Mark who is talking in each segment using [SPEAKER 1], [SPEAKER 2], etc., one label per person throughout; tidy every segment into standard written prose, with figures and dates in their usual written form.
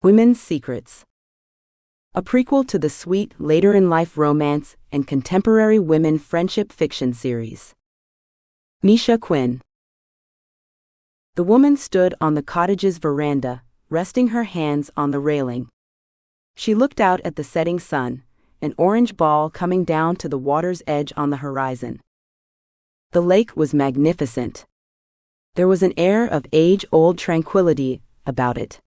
[SPEAKER 1] Women's Secrets. A prequel to the sweet, later-in-life romance and contemporary women friendship fiction series. Misha Quinn. The woman stood on the cottage's veranda, resting her hands on the railing. She looked out at the setting sun, an orange ball coming down to the water's edge on the horizon. The lake was magnificent. There was an air of age-old tranquility about it.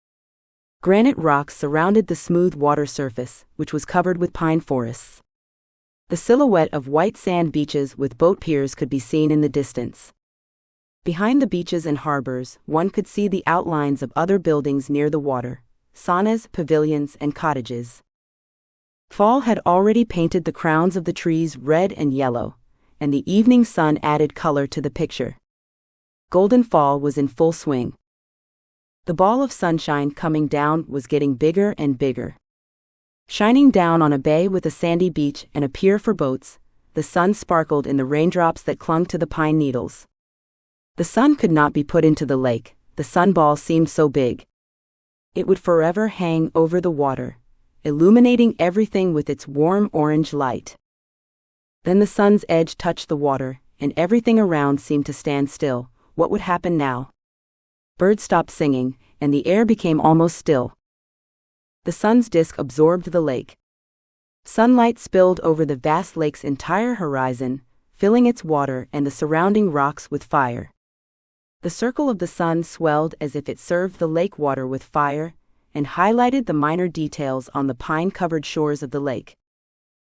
[SPEAKER 1] Granite rocks surrounded the smooth water surface, which was covered with pine forests. The silhouette of white sand beaches with boat piers could be seen in the distance. Behind the beaches and harbors, one could see the outlines of other buildings near the water, saunas, pavilions, and cottages. Fall had already painted the crowns of the trees red and yellow, and the evening sun added color to the picture. Golden fall was in full swing. The ball of sunshine coming down was getting bigger and bigger. Shining down on a bay with a sandy beach and a pier for boats, the sun sparkled in the raindrops that clung to the pine needles. The sun could not be put into the lake, the sunball seemed so big. It would forever hang over the water, illuminating everything with its warm orange light. Then the sun's edge touched the water, and everything around seemed to stand still. What would happen now? Birds stopped singing, and the air became almost still. The sun's disk absorbed the lake. Sunlight spilled over the vast lake's entire horizon, filling its water and the surrounding rocks with fire. The circle of the sun swelled as if it served the lake water with fire, and highlighted the minor details on the pine-covered shores of the lake.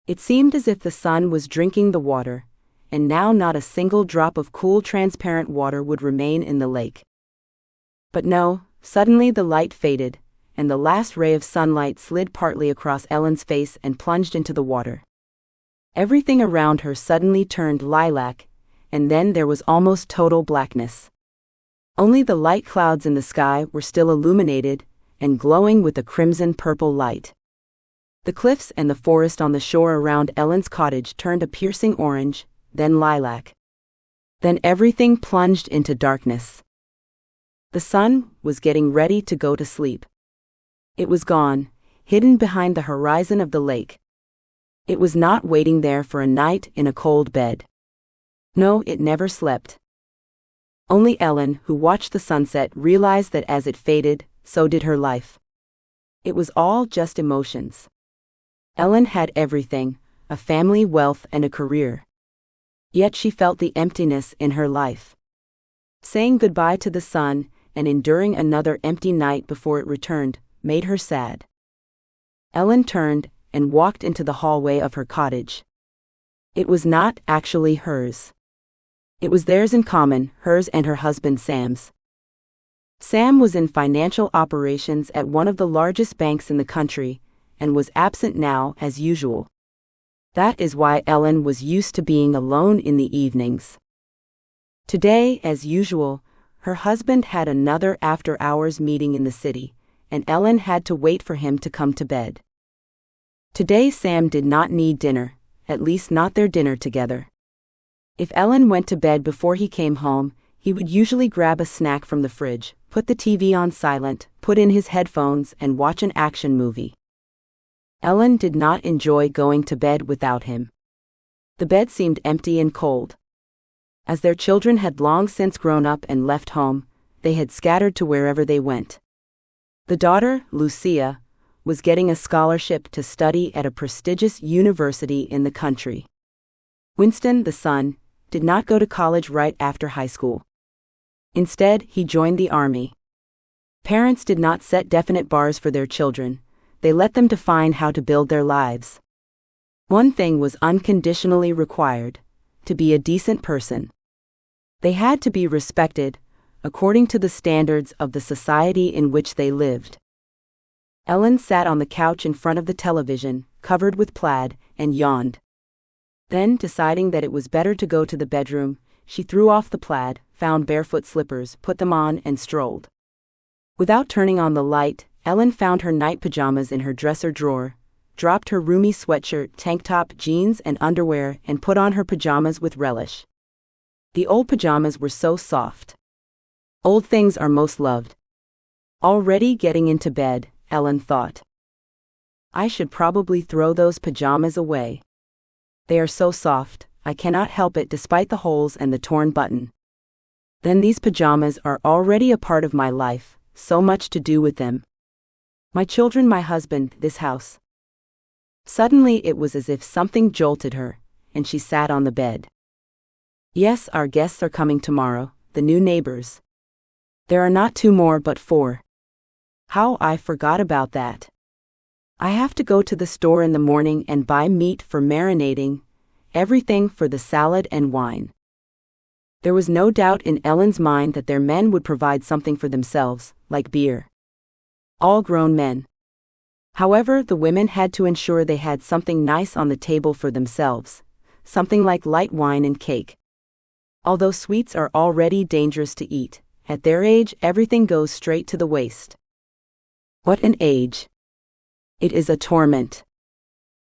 [SPEAKER 1] It seemed as if the sun was drinking the water, and now not a single drop of cool, transparent water would remain in the lake. But no, suddenly the light faded, and the last ray of sunlight slid partly across Ellen's face and plunged into the water. Everything around her suddenly turned lilac, and then there was almost total blackness. Only the light clouds in the sky were still illuminated and glowing with a crimson-purple light. The cliffs and the forest on the shore around Ellen's cottage turned a piercing orange, then lilac. Then everything plunged into darkness. The sun was getting ready to go to sleep. It was gone, hidden behind the horizon of the lake. It was not waiting there for a night in a cold bed. No, it never slept. Only Ellen, who watched the sunset, realized that as it faded, so did her life. It was all just emotions. Ellen had everything, a family, wealth, and a career. Yet she felt the emptiness in her life. Saying goodbye to the sun and enduring another empty night before it returned made her sad. Ellen turned and walked into the hallway of her cottage. It was not actually hers. It was theirs in common, hers and her husband Sam's. Sam was in financial operations at one of the largest banks in the country, and was absent now as usual. That is why Ellen was used to being alone in the evenings. Today, as usual, her husband had another after-hours meeting in the city, and Ellen had to wait for him to come to bed. Today Sam did not need dinner, at least not their dinner together. If Ellen went to bed before he came home, he would usually grab a snack from the fridge, put the TV on silent, put in his headphones, and watch an action movie. Ellen did not enjoy going to bed without him. The bed seemed empty and cold. As their children had long since grown up and left home, they had scattered to wherever they went. The daughter, Lucia, was getting a scholarship to study at a prestigious university in the country. Winston, the son, did not go to college right after high school. Instead, he joined the army. Parents did not set definite bars for their children. They let them define how to build their lives. One thing was unconditionally required: to be a decent person. They had to be respected, according to the standards of the society in which they lived. Ellen sat on the couch in front of the television, covered with plaid, and yawned. Then, deciding that it was better to go to the bedroom, she threw off the plaid, found barefoot slippers, put them on, and strolled. Without turning on the light, Ellen found her night pajamas in her dresser drawer, dropped her roomy sweatshirt, tank top, jeans, and underwear, and put on her pajamas with relish. The old pajamas were so soft. Old things are most loved. Already getting into bed, Ellen thought. I should probably throw those pajamas away. They are so soft, I cannot help it despite the holes and the torn button. Then these pajamas are already a part of my life, so much to do with them. My children, my husband, this house. Suddenly it was as if something jolted her, and she sat on the bed. Yes, our guests are coming tomorrow, the new neighbors. There are not 2 more but 4. How I forgot about that. I have to go to the store in the morning and buy meat for marinating, everything for the salad and wine. There was no doubt in Ellen's mind that their men would provide something for themselves, like beer. All grown men. However, the women had to ensure they had something nice on the table for themselves, something like light wine and cake. Although sweets are already dangerous to eat, at their age everything goes straight to the waist. What an age! It is a torment.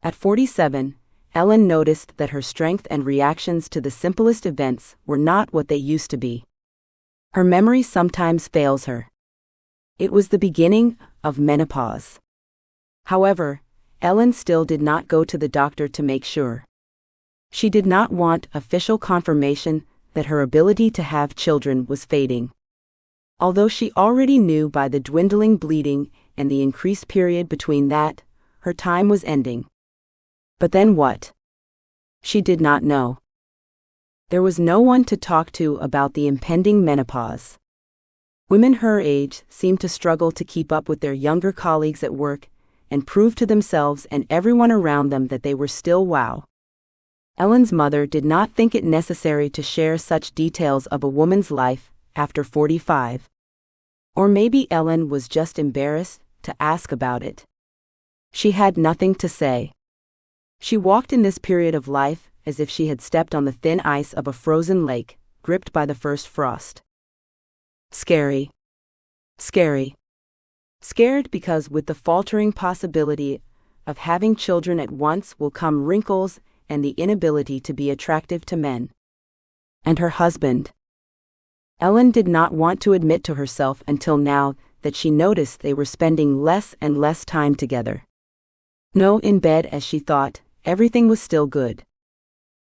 [SPEAKER 1] At 47, Ellen noticed that her strength and reactions to the simplest events were not what they used to be. Her memory sometimes fails her. It was the beginning of menopause. However, Ellen still did not go to the doctor to make sure. She did not want official confirmation that her ability to have children was fading. Although she already knew by the dwindling bleeding and the increased period between that, her time was ending. But then what? She did not know. There was no one to talk to about the impending menopause. Women her age seemed to struggle to keep up with their younger colleagues at work and prove to themselves and everyone around them that they were still wow. Ellen's mother did not think it necessary to share such details of a woman's life after 45. Or maybe Ellen was just embarrassed to ask about it. She had nothing to say. She walked in this period of life as if she had stepped on the thin ice of a frozen lake, gripped by the first frost. Scary. Scary. Scared because with the faltering possibility of having children at once will come wrinkles and the inability to be attractive to men. And her husband. Ellen did not want to admit to herself until now that she noticed they were spending less and less time together. No, in bed as she thought, everything was still good.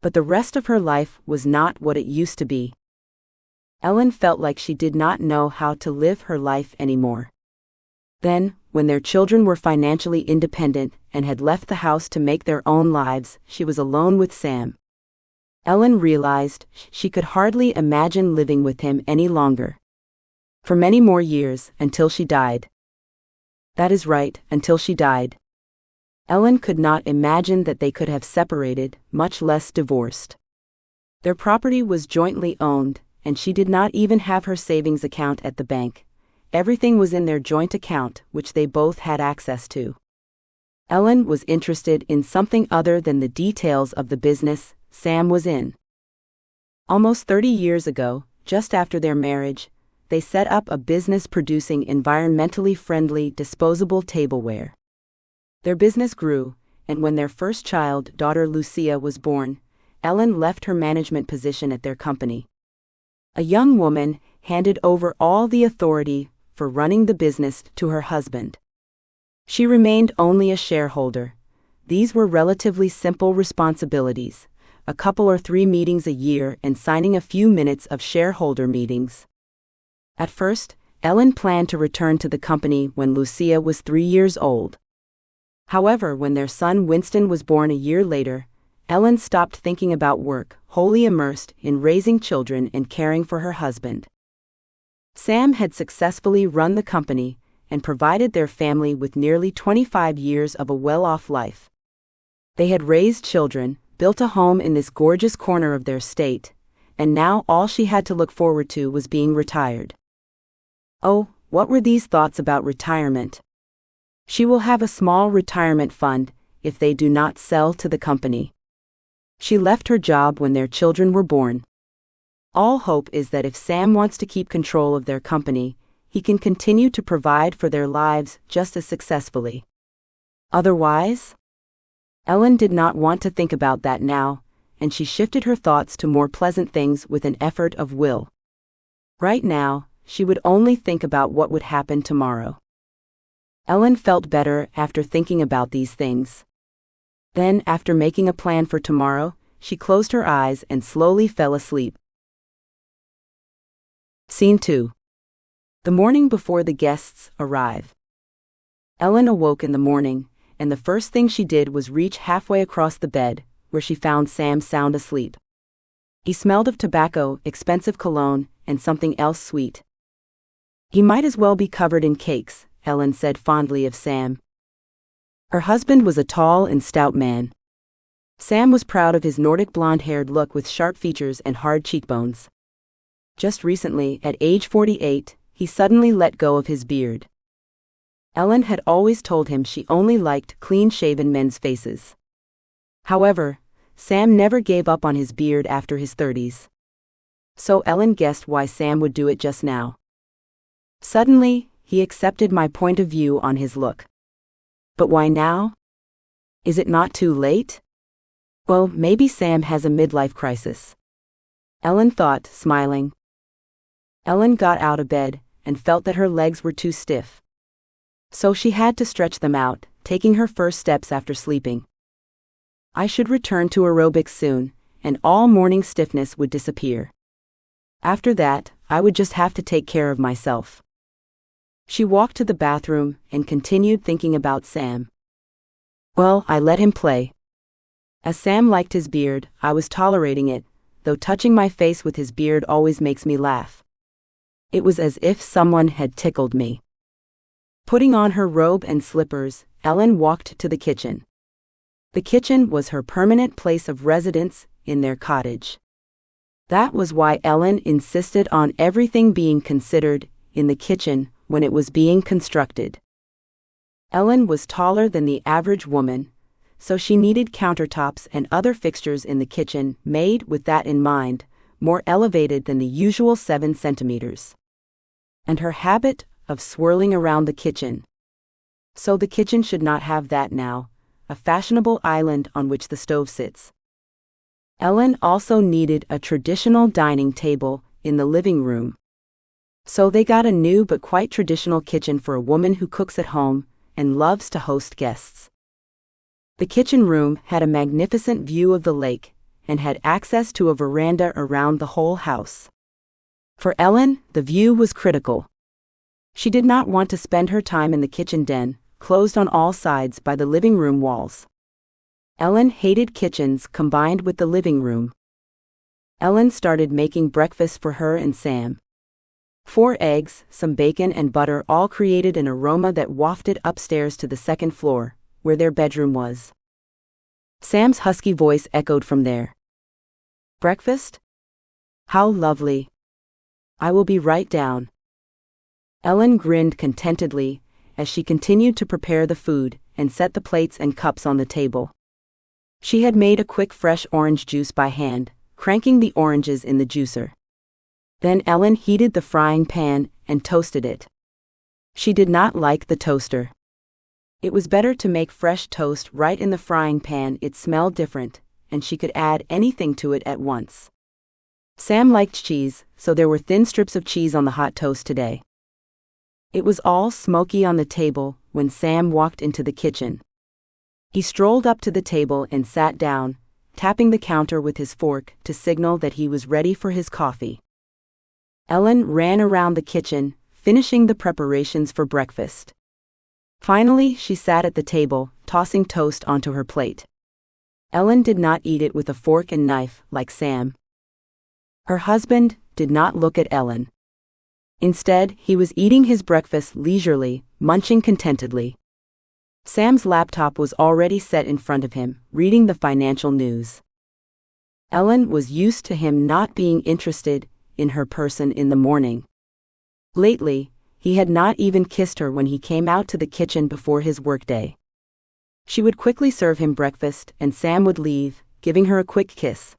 [SPEAKER 1] But the rest of her life was not what it used to be. Ellen felt like she did not know how to live her life anymore. Then, when their children were financially independent and had left the house to make their own lives, she was alone with Sam. Ellen realized she could hardly imagine living with him any longer. For many more years, until she died. That is right, until she died. Ellen could not imagine that they could have separated, much less divorced. Their property was jointly owned, and she did not even have her savings account at the bank. Everything was in their joint account, which they both had access to. Ellen was interested in something other than the details of the business Sam was in. Almost 30 years ago, just after their marriage, they set up a business producing environmentally friendly disposable tableware. Their business grew, and when their first child, daughter Lucia, was born, Ellen left her management position at their company. A young woman handed over all the authority for running the business to her husband. She remained only a shareholder. These were relatively simple responsibilities, a couple or 3 meetings a year and signing a few minutes of shareholder meetings. At first, Ellen planned to return to the company when Lucia was 3 years old. However, when their son Winston was born a year later, Ellen stopped thinking about work, wholly immersed in raising children and caring for her husband. Sam had successfully run the company and provided their family with nearly 25 years of a well-off life. They had raised children, built a home in this gorgeous corner of their state, and now all she had to look forward to was being retired. Oh, what were these thoughts about retirement? She will have a small retirement fund if they do not sell to the company. She left her job when their children were born. All hope is that if Sam wants to keep control of their company, he can continue to provide for their lives just as successfully. Otherwise? Ellen did not want to think about that now, and she shifted her thoughts to more pleasant things with an effort of will. Right now, she would only think about what would happen tomorrow. Ellen felt better after thinking about these things. Then, after making a plan for tomorrow, she closed her eyes and slowly fell asleep. Scene 2. The morning before the guests arrive. Ellen awoke in the morning, and the first thing she did was reach halfway across the bed, where she found Sam sound asleep. He smelled of tobacco, expensive cologne, and something else sweet. He might as well be covered in cakes, Ellen said fondly of Sam. Her husband was a tall and stout man. Sam was proud of his Nordic blonde-haired look with sharp features and hard cheekbones. Just recently, at age 48, he suddenly let go of his beard. Ellen had always told him she only liked clean-shaven men's faces. However, Sam never gave up on his beard after his 30s. So Ellen guessed why Sam would do it just now. Suddenly, he accepted my point of view on his look. But why now? Is it not too late? Well, maybe Sam has a midlife crisis. Ellen thought, smiling. Ellen got out of bed and felt that her legs were too stiff. So she had to stretch them out, taking her first steps after sleeping. I should return to aerobics soon, and all morning stiffness would disappear. After that, I would just have to take care of myself. She walked to the bathroom and continued thinking about Sam. Well, I let him play. As Sam liked his beard, I was tolerating it, though touching my face with his beard always makes me laugh. It was as if someone had tickled me. Putting on her robe and slippers, Ellen walked to the kitchen. The kitchen was her permanent place of residence in their cottage. That was why Ellen insisted on everything being considered in the kitchen when it was being constructed. Ellen was taller than the average woman, so she needed countertops and other fixtures in the kitchen made with that in mind, more elevated than the usual 7 centimeters. And her habit of swirling around the kitchen. So the kitchen should not have that now, a fashionable island on which the stove sits. Ellen also needed a traditional dining table in the living room. So they got a new but quite traditional kitchen for a woman who cooks at home and loves to host guests. The kitchen room had a magnificent view of the lake and had access to a veranda around the whole house. For Ellen, the view was critical. She did not want to spend her time in the kitchen den, closed on all sides by the living room walls. Ellen hated kitchens combined with the living room. Ellen started making breakfast for her and Sam. 4 eggs, some bacon and butter all created an aroma that wafted upstairs to the second floor, where their bedroom was. Sam's husky voice echoed from there. Breakfast? How lovely. I will be right down. Ellen grinned contentedly as she continued to prepare the food and set the plates and cups on the table. She had made a quick fresh orange juice by hand, cranking the oranges in the juicer. Then Ellen heated the frying pan and toasted it. She did not like the toaster. It was better to make fresh toast right in the frying pan. It smelled different, and she could add anything to it at once. Sam liked cheese, so there were thin strips of cheese on the hot toast today. It was all smoky on the table when Sam walked into the kitchen. He strolled up to the table and sat down, tapping the counter with his fork to signal that he was ready for his coffee. Ellen ran around the kitchen, finishing the preparations for breakfast. Finally, she sat at the table, tossing toast onto her plate. Ellen did not eat it with a fork and knife like Sam. Her husband did not look at Ellen. Instead, he was eating his breakfast leisurely, munching contentedly. Sam's laptop was already set in front of him, reading the financial news. Ellen was used to him not being interested in her person in the morning. Lately, he had not even kissed her when he came out to the kitchen before his workday. She would quickly serve him breakfast and Sam would leave, giving her a quick kiss.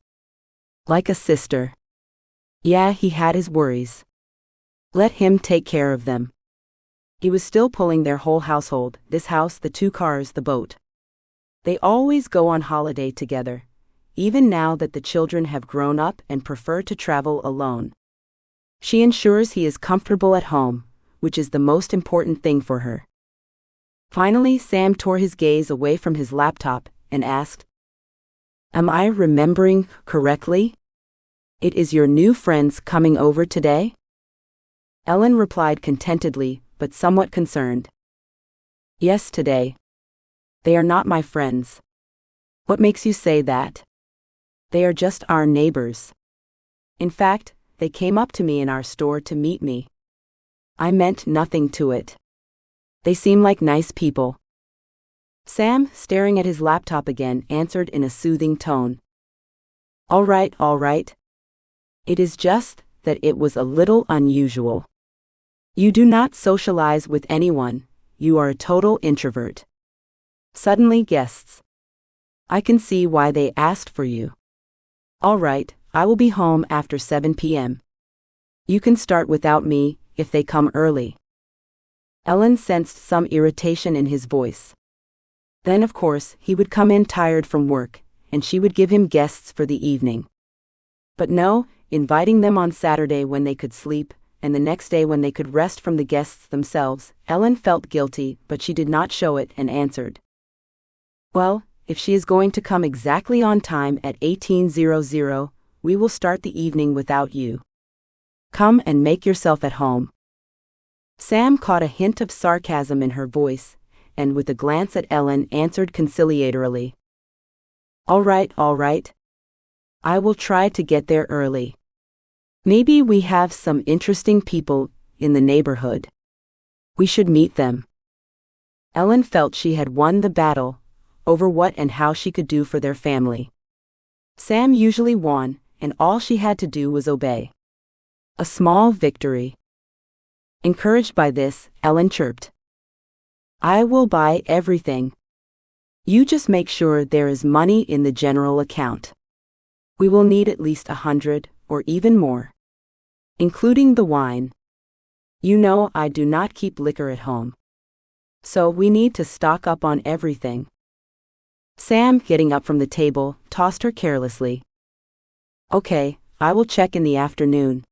[SPEAKER 1] Like a sister. Yeah, he had his worries. Let him take care of them. He was still pulling their whole household, this house, the 2 cars, the boat. They always go on holiday together, even now that the children have grown up and prefer to travel alone. She ensures he is comfortable at home, which is the most important thing for her. Finally, Sam tore his gaze away from his laptop and asked, "Am I remembering correctly? It is your new friends coming over today?" Ellen replied contentedly, but somewhat concerned. "Yes, today. They are not my friends." "What makes you say that?" "They are just our neighbors. In fact, they came up to me in our store to meet me. I meant nothing to it. They seem like nice people." Sam, staring at his laptop again, answered in a soothing tone. All right. It is just that it was a little unusual. You do not socialize with anyone, you are a total introvert. Suddenly guests. I can see why they asked for you. All right, I will be home after 7 p.m. You can start without me, if they come early. Ellen sensed some irritation in his voice. Then of course he would come in tired from work, and she would give him guests for the evening. But no, inviting them on Saturday when they could sleep, and the next day when they could rest from the guests themselves. Ellen felt guilty, but she did not show it and answered. Well, if she is going to come exactly on time at 18:00, we will start the evening without you. Come and make yourself at home. Sam caught a hint of sarcasm in her voice, and with a glance at Ellen answered conciliatorily. All right. I will try to get there early. Maybe we have some interesting people in the neighborhood. We should meet them. Ellen felt she had won the battle over what and how she could do for their family. Sam usually won, and all she had to do was obey. A small victory. Encouraged by this, Ellen chirped. I will buy everything. You just make sure there is money in the general account. We will need at least 100, or even more. Including the wine. You know I do not keep liquor at home. So we need to stock up on everything. Sam, getting up from the table, tossed her carelessly. Okay, I will check in the afternoon.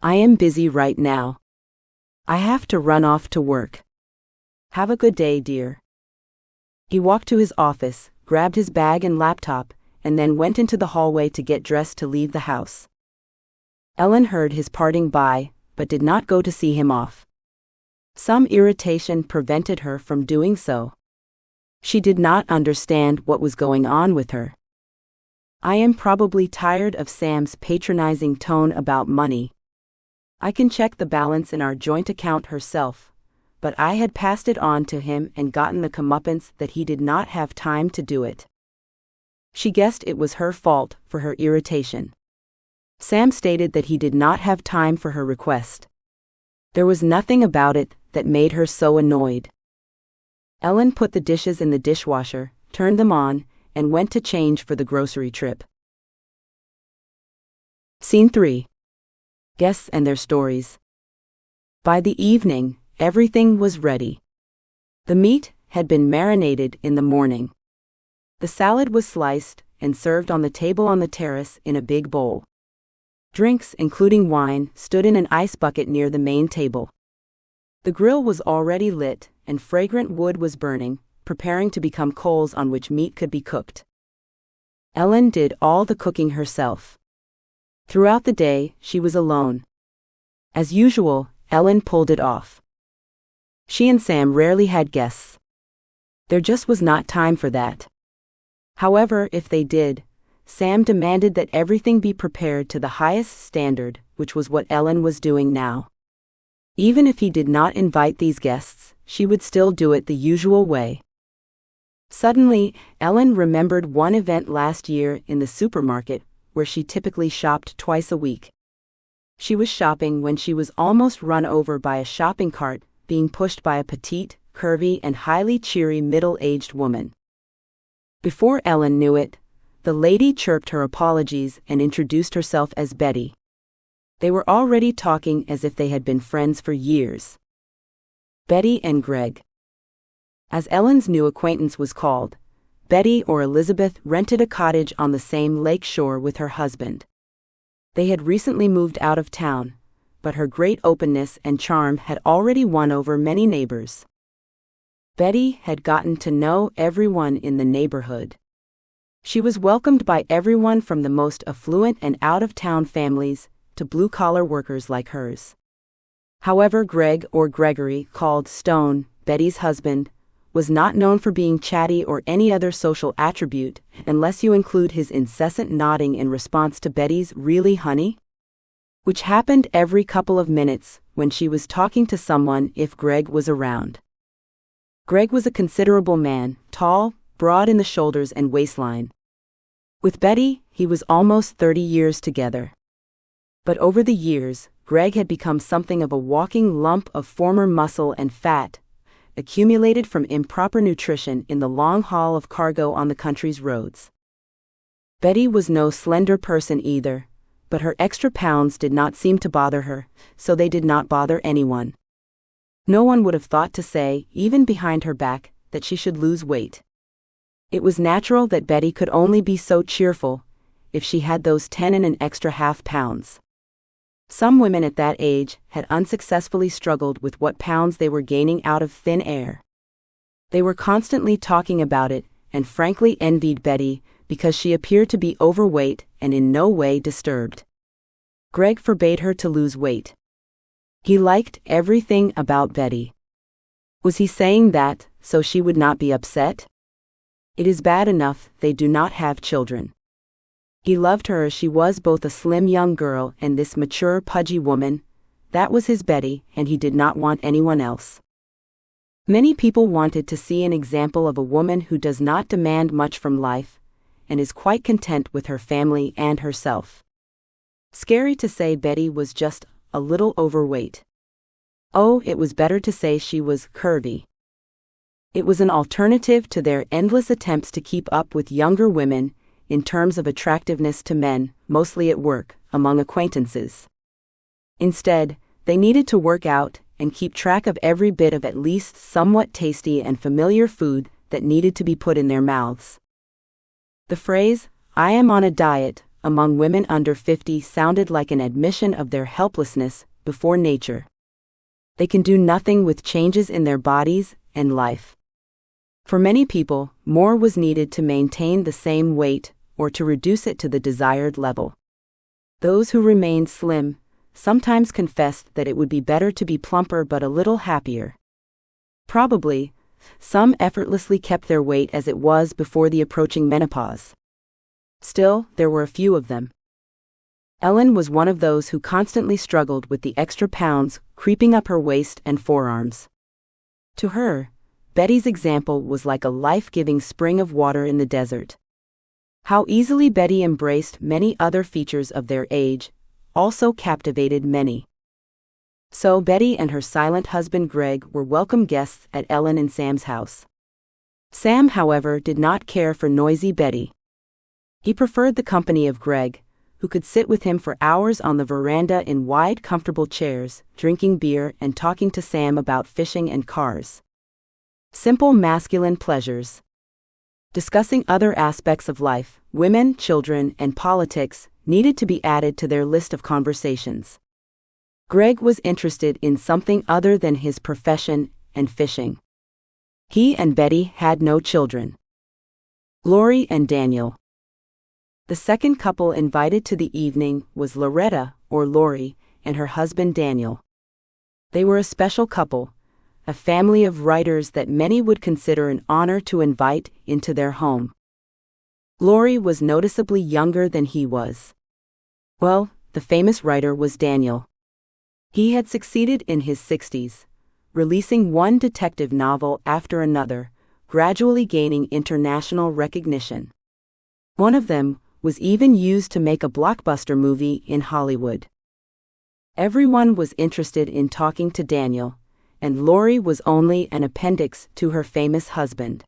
[SPEAKER 1] I am busy right now. I have to run off to work. Have a good day, dear. He walked to his office, grabbed his bag and laptop, and then went into the hallway to get dressed to leave the house. Ellen heard his parting bye, but did not go to see him off. Some irritation prevented her from doing so. She did not understand what was going on with her. I am probably tired of Sam's patronizing tone about money. I can check the balance in our joint account herself, but I had passed it on to him and gotten the comeuppance that he did not have time to do it. She guessed it was her fault for her irritation. Sam stated that he did not have time for her request. There was nothing about it that made her so annoyed. Ellen put the dishes in the dishwasher, turned them on, and went to change for the grocery trip. Scene 3. Guests and their stories. By the evening, everything was ready. The meat had been marinated in the morning. The salad was sliced and served on the table on the terrace in a big bowl. Drinks, including wine, stood in an ice bucket near the main table. The grill was already lit, and fragrant wood was burning, preparing to become coals on which meat could be cooked. Ellen did all the cooking herself. Throughout the day, she was alone. As usual, Ellen pulled it off. She and Sam rarely had guests. There just was not time for that. However, if they did, Sam demanded that everything be prepared to the highest standard, which was what Ellen was doing now. Even if he did not invite these guests, she would still do it the usual way. Suddenly, Ellen remembered one event last year in the supermarket, where she typically shopped twice a week. She was shopping when she was almost run over by a shopping cart, being pushed by a petite, curvy, and highly cheery middle-aged woman. Before Ellen knew it, the lady chirped her apologies and introduced herself as Betty. They were already talking as if they had been friends for years. Betty and Greg. As Ellen's new acquaintance was called, Betty or Elizabeth rented a cottage on the same lake shore with her husband. They had recently moved out of town, but her great openness and charm had already won over many neighbors. Betty had gotten to know everyone in the neighborhood. She was welcomed by everyone from the most affluent and out-of-town families to blue-collar workers like hers. However, Greg, or Gregory, called Stone, Betty's husband, was not known for being chatty or any other social attribute, unless you include his incessant nodding in response to Betty's "Really, honey?" which happened every couple of minutes when she was talking to someone if Greg was around. Greg was a considerable man, tall, broad in the shoulders and waistline. With Betty, he was almost 30 years together. But over the years, Greg had become something of a walking lump of former muscle and fat, accumulated from improper nutrition in the long haul of cargo on the country's roads. Betty was no slender person either, but her extra pounds did not seem to bother her, so they did not bother anyone. No one would have thought to say, even behind her back, that she should lose weight. It was natural that Betty could only be so cheerful if she had those 10 and an extra half pounds. Some women at that age had unsuccessfully struggled with what pounds they were gaining out of thin air. They were constantly talking about it and frankly envied Betty because she appeared to be overweight and in no way disturbed. Greg forbade her to lose weight. He liked everything about Betty. Was he saying that so she would not be upset? It is bad enough they do not have children. He loved her as she was, both a slim young girl and this mature, pudgy woman. That was his Betty, and he did not want anyone else. Many people wanted to see an example of a woman who does not demand much from life and is quite content with her family and herself. Scary to say Betty was just a little overweight. Oh, it was better to say she was curvy. It was an alternative to their endless attempts to keep up with younger women in terms of attractiveness to men, mostly at work, among acquaintances. Instead, they needed to work out and keep track of every bit of at least somewhat tasty and familiar food that needed to be put in their mouths. The phrase, "I am on a diet," among women under 50 sounded like an admission of their helplessness before nature. They can do nothing with changes in their bodies and life. For many people, more was needed to maintain the same weight or to reduce it to the desired level. Those who remained slim sometimes confessed that it would be better to be plumper but a little happier. Probably, some effortlessly kept their weight as it was before the approaching menopause. Still, there were a few of them. Ellen was one of those who constantly struggled with the extra pounds creeping up her waist and forearms. To her, Betty's example was like a life-giving spring of water in the desert. How easily Betty embraced many other features of their age also captivated many. So Betty and her silent husband Greg were welcome guests at Ellen and Sam's house. Sam, however, did not care for noisy Betty. He preferred the company of Greg, who could sit with him for hours on the veranda in wide, comfortable chairs, drinking beer and talking to Sam about fishing and cars. Simple masculine pleasures. Discussing other aspects of life, women, children, and politics needed to be added to their list of conversations. Greg was interested in something other than his profession and fishing. He and Betty had no children. Lori and Daniel. The second couple invited to the evening was Loretta, or Lori, and her husband Daniel. They were a special couple, a family of writers that many would consider an honor to invite into their home. Lori was noticeably younger than he was. Well, the famous writer was Daniel. He had succeeded in his 60s, releasing one detective novel after another, gradually gaining international recognition. One of them was even used to make a blockbuster movie in Hollywood. Everyone was interested in talking to Daniel, and Lori was only an appendix to her famous husband.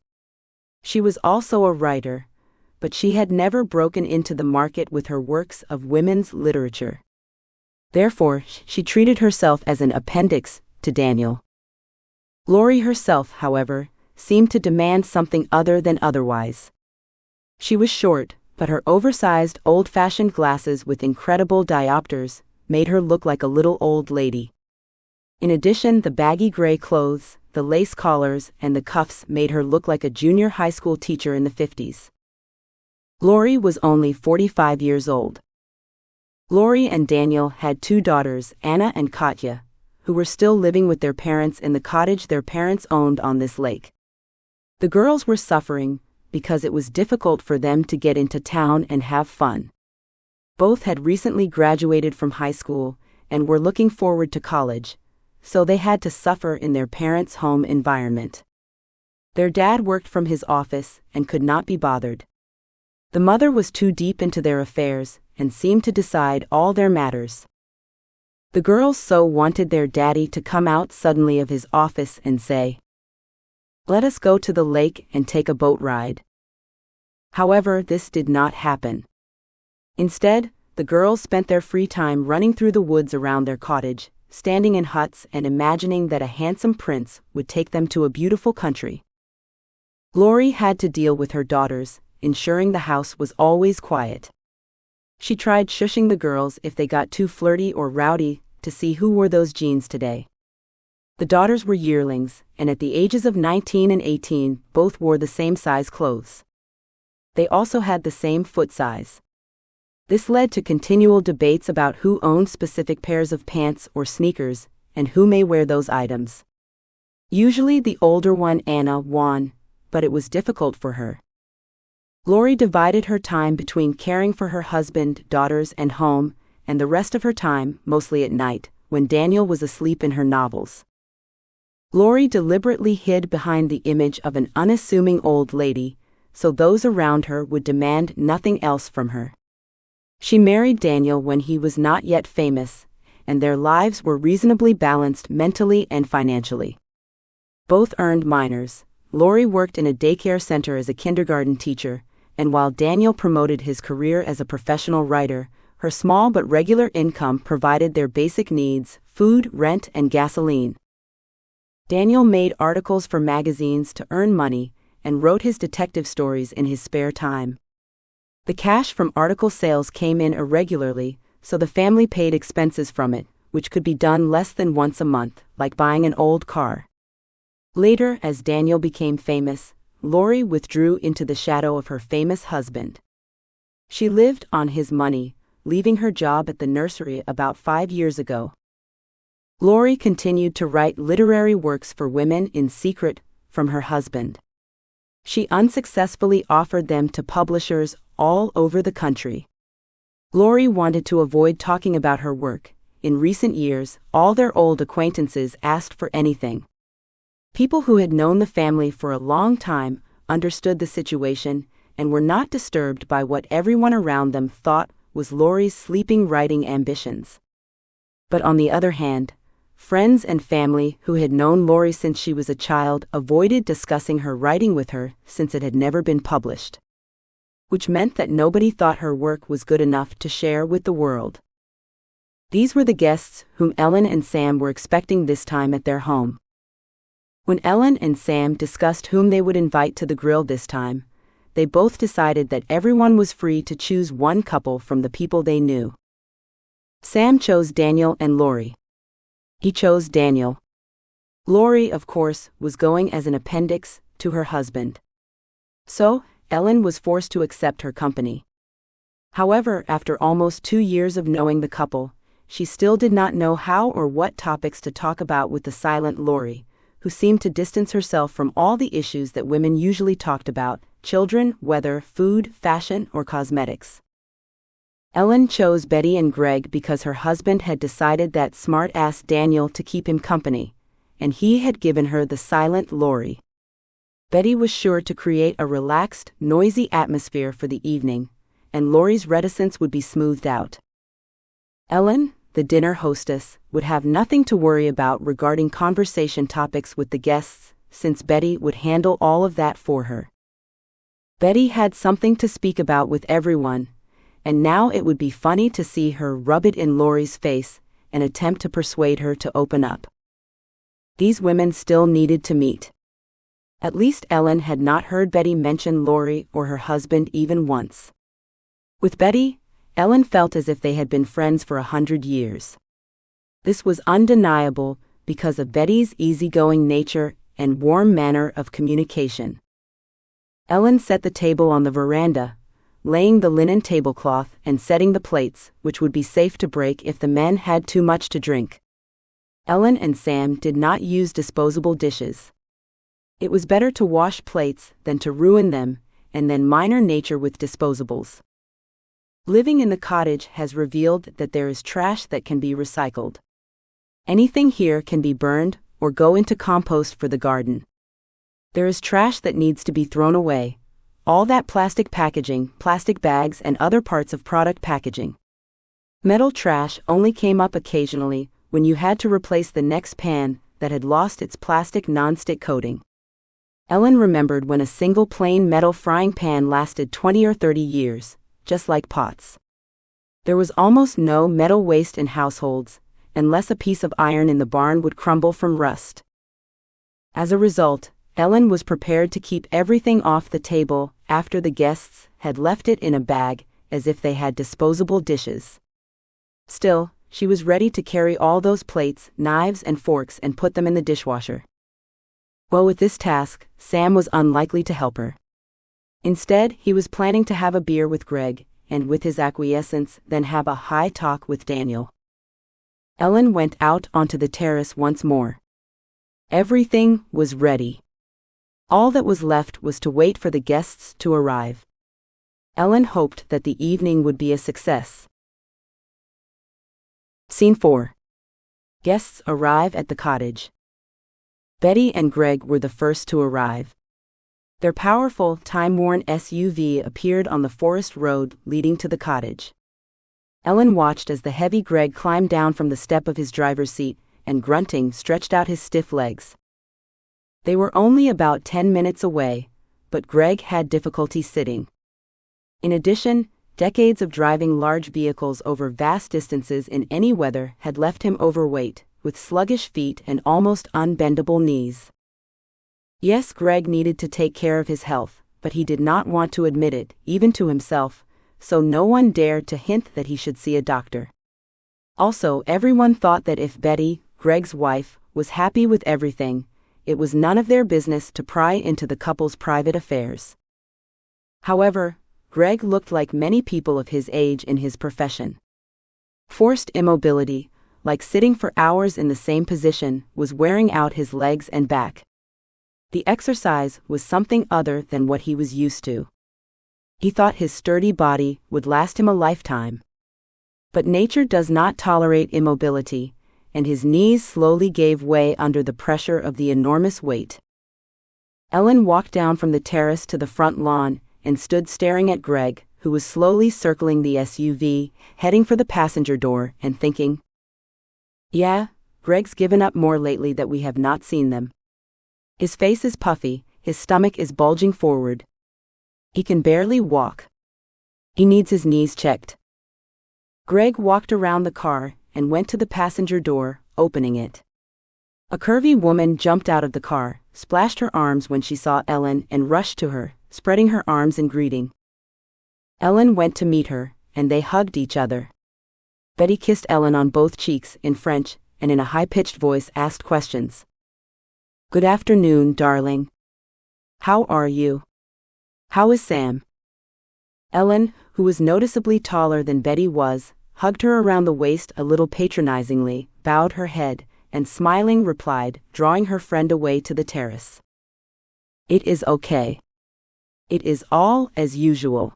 [SPEAKER 1] She was also a writer, but she had never broken into the market with her works of women's literature. Therefore, she treated herself as an appendix to Daniel. Lori herself, however, seemed to demand something other than otherwise. She was short, but her oversized, old-fashioned glasses with incredible diopters made her look like a little old lady. In addition, the baggy gray clothes, the lace collars and the cuffs made her look like a junior high school teacher in the 50s. Lori was only 45 years old. Lori and Daniel had 2 daughters, Anna and Katya, who were still living with their parents in the cottage their parents owned on this lake. The girls were suffering because it was difficult for them to get into town and have fun. Both had recently graduated from high school and were looking forward to college, so they had to suffer in their parents' home environment. Their dad worked from his office and could not be bothered. The mother was too deep into their affairs and seemed to decide all their matters. The girls so wanted their daddy to come out suddenly of his office and say, "Let us go to the lake and take a boat ride." However, this did not happen. Instead, the girls spent their free time running through the woods around their cottage, standing in huts and imagining that a handsome prince would take them to a beautiful country. Lori had to deal with her daughters, ensuring the house was always quiet. She tried shushing the girls if they got too flirty or rowdy to see who wore those jeans today. The daughters were yearlings, and at the ages of 19 and 18, both wore the same size clothes. They also had the same foot size. This led to continual debates about who owned specific pairs of pants or sneakers, and who may wear those items. Usually the older one, Anna, won, but it was difficult for her. Lori divided her time between caring for her husband, daughters, and home, and the rest of her time, mostly at night, when Daniel was asleep in her novels. Lori deliberately hid behind the image of an unassuming old lady, so those around her would demand nothing else from her. She married Daniel when he was not yet famous, and their lives were reasonably balanced mentally and financially. Both earned minors. Lori worked in a daycare center as a kindergarten teacher, and while Daniel promoted his career as a professional writer, her small but regular income provided their basic needs: food, rent, and gasoline. Daniel made articles for magazines to earn money and wrote his detective stories in his spare time. The cash from article sales came in irregularly, so the family paid expenses from it, which could be done less than once a month, like buying an old car. Later, as Daniel became famous, Lori withdrew into the shadow of her famous husband. She lived on his money, leaving her job at the nursery about 5 years ago. Lori continued to write literary works for women in secret from her husband. She unsuccessfully offered them to publishers all over the country. Lori wanted to avoid talking about her work. In recent years, all their old acquaintances asked for anything. People who had known the family for a long time understood the situation and were not disturbed by what everyone around them thought was Lori's sleeping writing ambitions. But on the other hand, friends and family who had known Lori since she was a child avoided discussing her writing with her since it had never been published, which meant that nobody thought her work was good enough to share with the world. These were the guests whom Ellen and Sam were expecting this time at their home. When Ellen and Sam discussed whom they would invite to the grill this time, they both decided that everyone was free to choose one couple from the people they knew. Sam chose Daniel and Lori. He chose Daniel. Lori, of course, was going as an appendix to her husband. So, Ellen was forced to accept her company. However, after almost 2 years of knowing the couple, she still did not know how or what topics to talk about with the silent Lori, who seemed to distance herself from all the issues that women usually talked about: children, weather, food, fashion, or cosmetics. Ellen chose Betty and Greg because her husband had decided that smart-ass Daniel to keep him company, and he had given her the silent Lori. Betty was sure to create a relaxed, noisy atmosphere for the evening, and Lori's reticence would be smoothed out. Ellen, the dinner hostess, would have nothing to worry about regarding conversation topics with the guests, since Betty would handle all of that for her. Betty had something to speak about with everyone, and now it would be funny to see her rub it in Lori's face and attempt to persuade her to open up. These women still needed to meet. At least Ellen had not heard Betty mention Lori or her husband even once. With Betty, Ellen felt as if they had been friends for 100 years. This was undeniable because of Betty's easygoing nature and warm manner of communication. Ellen set the table on the veranda, laying the linen tablecloth and setting the plates, which would be safe to break if the men had too much to drink. Ellen and Sam did not use disposable dishes. It was better to wash plates than to ruin them, and then minor nature with disposables. Living in the cottage has revealed that there is trash that can be recycled. Anything here can be burned or go into compost for the garden. There is trash that needs to be thrown away, all that plastic packaging, plastic bags, and other parts of product packaging. Metal trash only came up occasionally when you had to replace the next pan that had lost its plastic non-stick coating. Ellen remembered when a single plain metal frying pan lasted 20 or 30 years, just like pots. There was almost no metal waste in households, unless a piece of iron in the barn would crumble from rust. As a result, Ellen was prepared to keep everything off the table after the guests had left it in a bag, as if they had disposable dishes. Still, she was ready to carry all those plates, knives, and forks and put them in the dishwasher. Well, with this task, Sam was unlikely to help her. Instead, he was planning to have a beer with Greg, and with his acquiescence, then have a high talk with Daniel. Ellen went out onto the terrace once more. Everything was ready. All that was left was to wait for the guests to arrive. Ellen hoped that the evening would be a success. Scene 4. Guests arrive at the cottage. Betty and Greg were the first to arrive. Their powerful, time-worn SUV appeared on the forest road leading to the cottage. Ellen watched as the heavy Greg climbed down from the step of his driver's seat and, grunting, stretched out his stiff legs. They were only about 10 minutes away, but Greg had difficulty sitting. In addition, decades of driving large vehicles over vast distances in any weather had left him overweight, with sluggish feet and almost unbendable knees. Yes, Greg needed to take care of his health, but he did not want to admit it, even to himself, so no one dared to hint that he should see a doctor. Also, everyone thought that if Betty, Greg's wife, was happy with everything, it was none of their business to pry into the couple's private affairs. However, Greg looked like many people of his age in his profession. Forced immobility, like sitting for hours in the same position, was wearing out his legs and back. The exercise was something other than what he was used to. He thought his sturdy body would last him a lifetime. But nature does not tolerate immobility, and his knees slowly gave way under the pressure of the enormous weight. Ellen walked down from the terrace to the front lawn and stood staring at Greg, who was slowly circling the SUV, heading for the passenger door, and thinking, "Yeah, Greg's given up more lately that we have not seen them. His face is puffy, his stomach is bulging forward. He can barely walk. He needs his knees checked." Greg walked around the car and went to the passenger door, opening it. A curvy woman jumped out of the car, splashed her arms when she saw Ellen, and rushed to her, spreading her arms in greeting. Ellen went to meet her, and they hugged each other. Betty kissed Ellen on both cheeks in French, and in a high-pitched voice asked questions. "Good afternoon, darling. How are you? How is Sam?" Ellen, who was noticeably taller than Betty was, hugged her around the waist a little patronizingly, bowed her head, and smiling replied, drawing her friend away to the terrace. "It is okay. It is all as usual.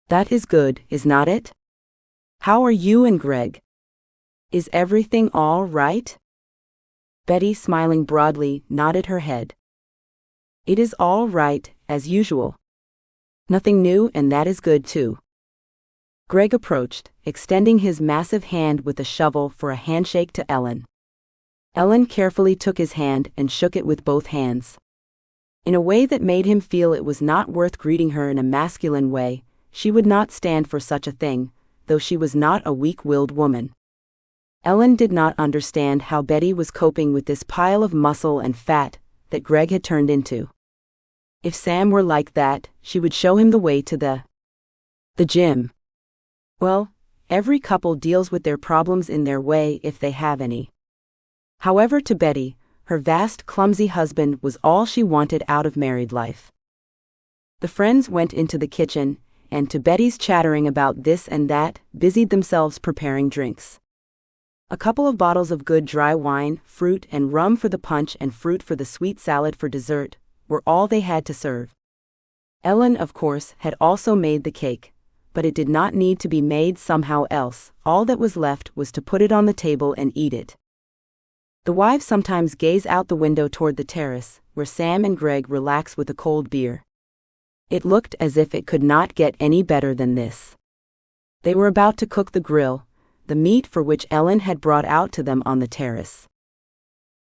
[SPEAKER 1] That is good, is not it? How are you and Greg? Is everything all right?" Betty, smiling broadly, nodded her head. "It is all right, as usual. Nothing new, and that is good too." Greg approached, extending his massive hand with a shovel for a handshake to Ellen. Ellen carefully took his hand and shook it with both hands. In a way that made him feel it was not worth greeting her in a masculine way. She would not stand for such a thing, though she was not a weak-willed woman. Ellen did not understand how Betty was coping with this pile of muscle and fat that Greg had turned into. If Sam were like that, she would show him the way to the gym. Well, every couple deals with their problems in their way if they have any. However, to Betty, her vast, clumsy husband was all she wanted out of married life. The friends went into the kitchen, and to Betty's chattering about this and that, busied themselves preparing drinks. A couple of bottles of good dry wine, fruit and rum for the punch and fruit for the sweet salad for dessert, were all they had to serve. Ellen, of course, had also made the cake, but it did not need to be made somehow else. All that was left was to put it on the table and eat it. The wives sometimes gaze out the window toward the terrace, where Sam and Greg relax with a cold beer. It looked as if it could not get any better than this. They were about to cook the grill, the meat for which Ellen had brought out to them on the terrace.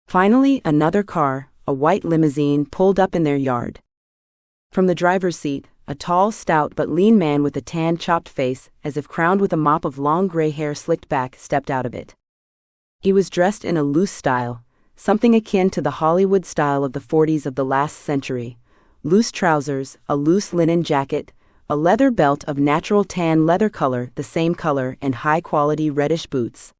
[SPEAKER 1] Finally, another car, a white limousine, pulled up in their yard. From the driver's seat, a tall, stout but lean man with a tan, chopped face, as if crowned with a mop of long gray hair slicked back, stepped out of it. He was dressed in a loose style, something akin to the Hollywood style of the 40s of the last century. Loose trousers, a loose linen jacket, a leather belt of natural tan leather color, the same color, and high-quality reddish boots.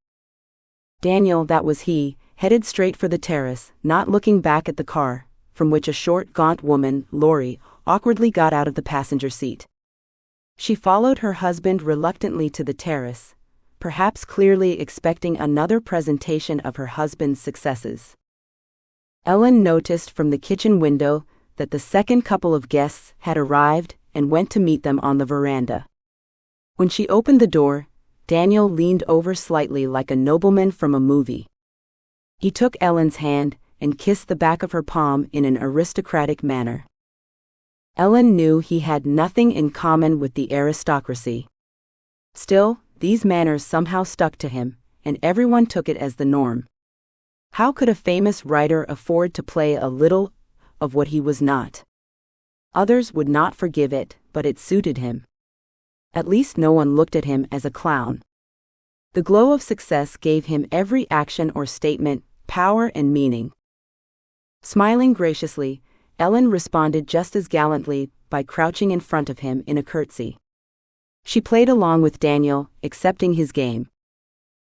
[SPEAKER 1] Daniel, that was he, headed straight for the terrace, not looking back at the car, from which a short, gaunt woman, Lori, awkwardly got out of the passenger seat. She followed her husband reluctantly to the terrace, perhaps clearly expecting another presentation of her husband's successes. Ellen noticed from the kitchen window that the second couple of guests had arrived and went to meet them on the veranda. When she opened the door, Daniel leaned over slightly like a nobleman from a movie. He took Ellen's hand and kissed the back of her palm in an aristocratic manner. Ellen knew he had nothing in common with the aristocracy. Still, these manners somehow stuck to him, and everyone took it as the norm. How could a famous writer afford to play a little of what he was not? Others would not forgive it, but it suited him. At least no one looked at him as a clown. The glow of success gave him every action or statement, power and meaning. Smiling graciously, Ellen responded just as gallantly by crouching in front of him in a curtsy. She played along with Daniel, accepting his game.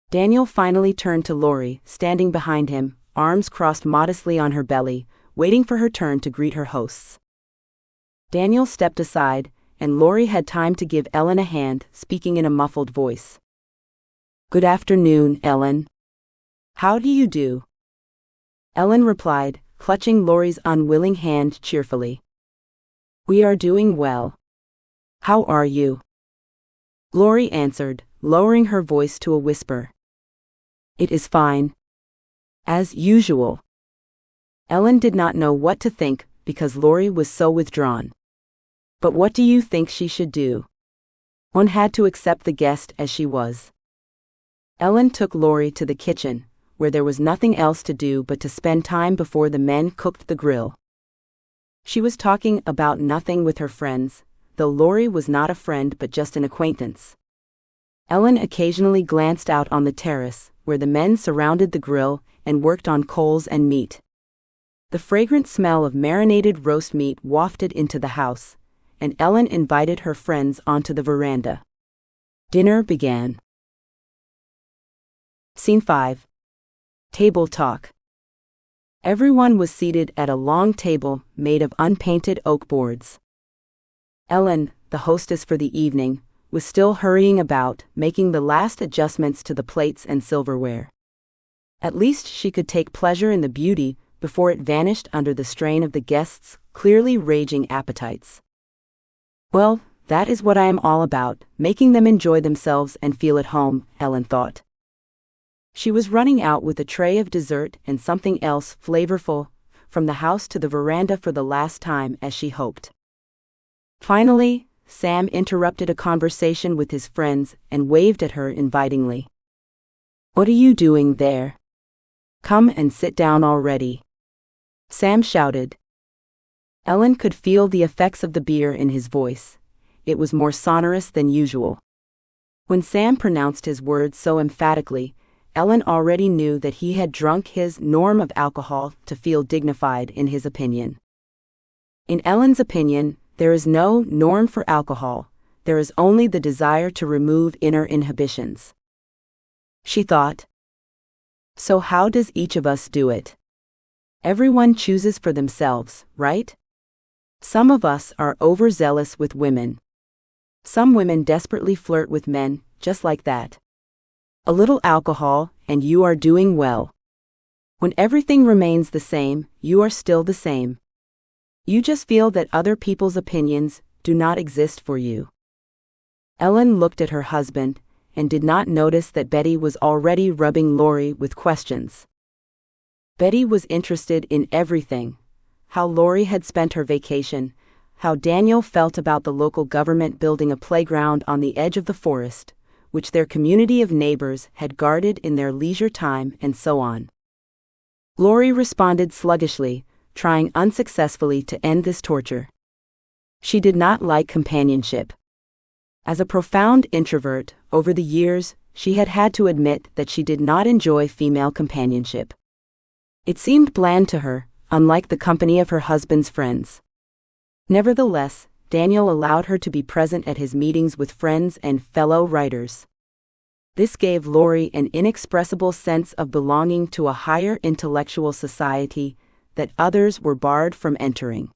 [SPEAKER 1] Daniel finally turned to Lori, standing behind him, arms crossed modestly on her belly, waiting for her turn to greet her hosts. Daniel stepped aside, and Lori had time to give Ellen a hand, speaking in a muffled voice. "Good afternoon, Ellen. How do you do?" Ellen replied, clutching Lori's unwilling hand cheerfully. "We are doing well. How are you?" Lori answered, lowering her voice to a whisper. "It is fine. As usual." Ellen did not know what to think because Lori was so withdrawn. But what do you think she should do? One had to accept the guest as she was. Ellen took Lori to the kitchen, where there was nothing else to do but to spend time before the men cooked the grill. She was talking about nothing with her friends, though Lori was not a friend but just an acquaintance. Ellen occasionally glanced out on the terrace, where the men surrounded the grill and worked on coals and meat. The fragrant smell of marinated roast meat wafted into the house, and Ellen invited her friends onto the veranda. Dinner began. Scene 5. Table Talk. Everyone was seated at a long table made of unpainted oak boards. Ellen, the hostess for the evening, was still hurrying about, making the last adjustments to the plates and silverware. At least she could take pleasure in the beauty before it vanished under the strain of the guests' clearly raging appetites. Well, that is what I am all about, making them enjoy themselves and feel at home, Ellen thought. She was running out with a tray of dessert and something else flavorful from the house to the veranda for the last time, as she hoped. Finally, Sam interrupted a conversation with his friends and waved at her invitingly. "What are you doing there? Come and sit down already," Sam shouted. Ellen could feel the effects of the beer in his voice. It was more sonorous than usual. When Sam pronounced his words so emphatically, Ellen already knew that he had drunk his norm of alcohol to feel dignified in his opinion. In Ellen's opinion, there is no norm for alcohol, there is only the desire to remove inner inhibitions. She thought. So how does each of us do it? Everyone chooses for themselves, right? Some of us are overzealous with women. Some women desperately flirt with men, just like that. A little alcohol, and you are doing well. When everything remains the same, you are still the same. You just feel that other people's opinions do not exist for you. Ellen looked at her husband and did not notice that Betty was already rubbing Lori with questions. Betty was interested in everything: how Lori had spent her vacation, how Daniel felt about the local government building a playground on the edge of the forest, which their community of neighbors had guarded in their leisure time, and so on. Lori responded sluggishly, trying unsuccessfully to end this torture. She did not like companionship. As a profound introvert, over the years, she had had to admit that she did not enjoy female companionship. It seemed bland to her, unlike the company of her husband's friends. Nevertheless, Daniel allowed her to be present at his meetings with friends and fellow writers. This gave Lori an inexpressible sense of belonging to a higher intellectual society that others were barred from entering.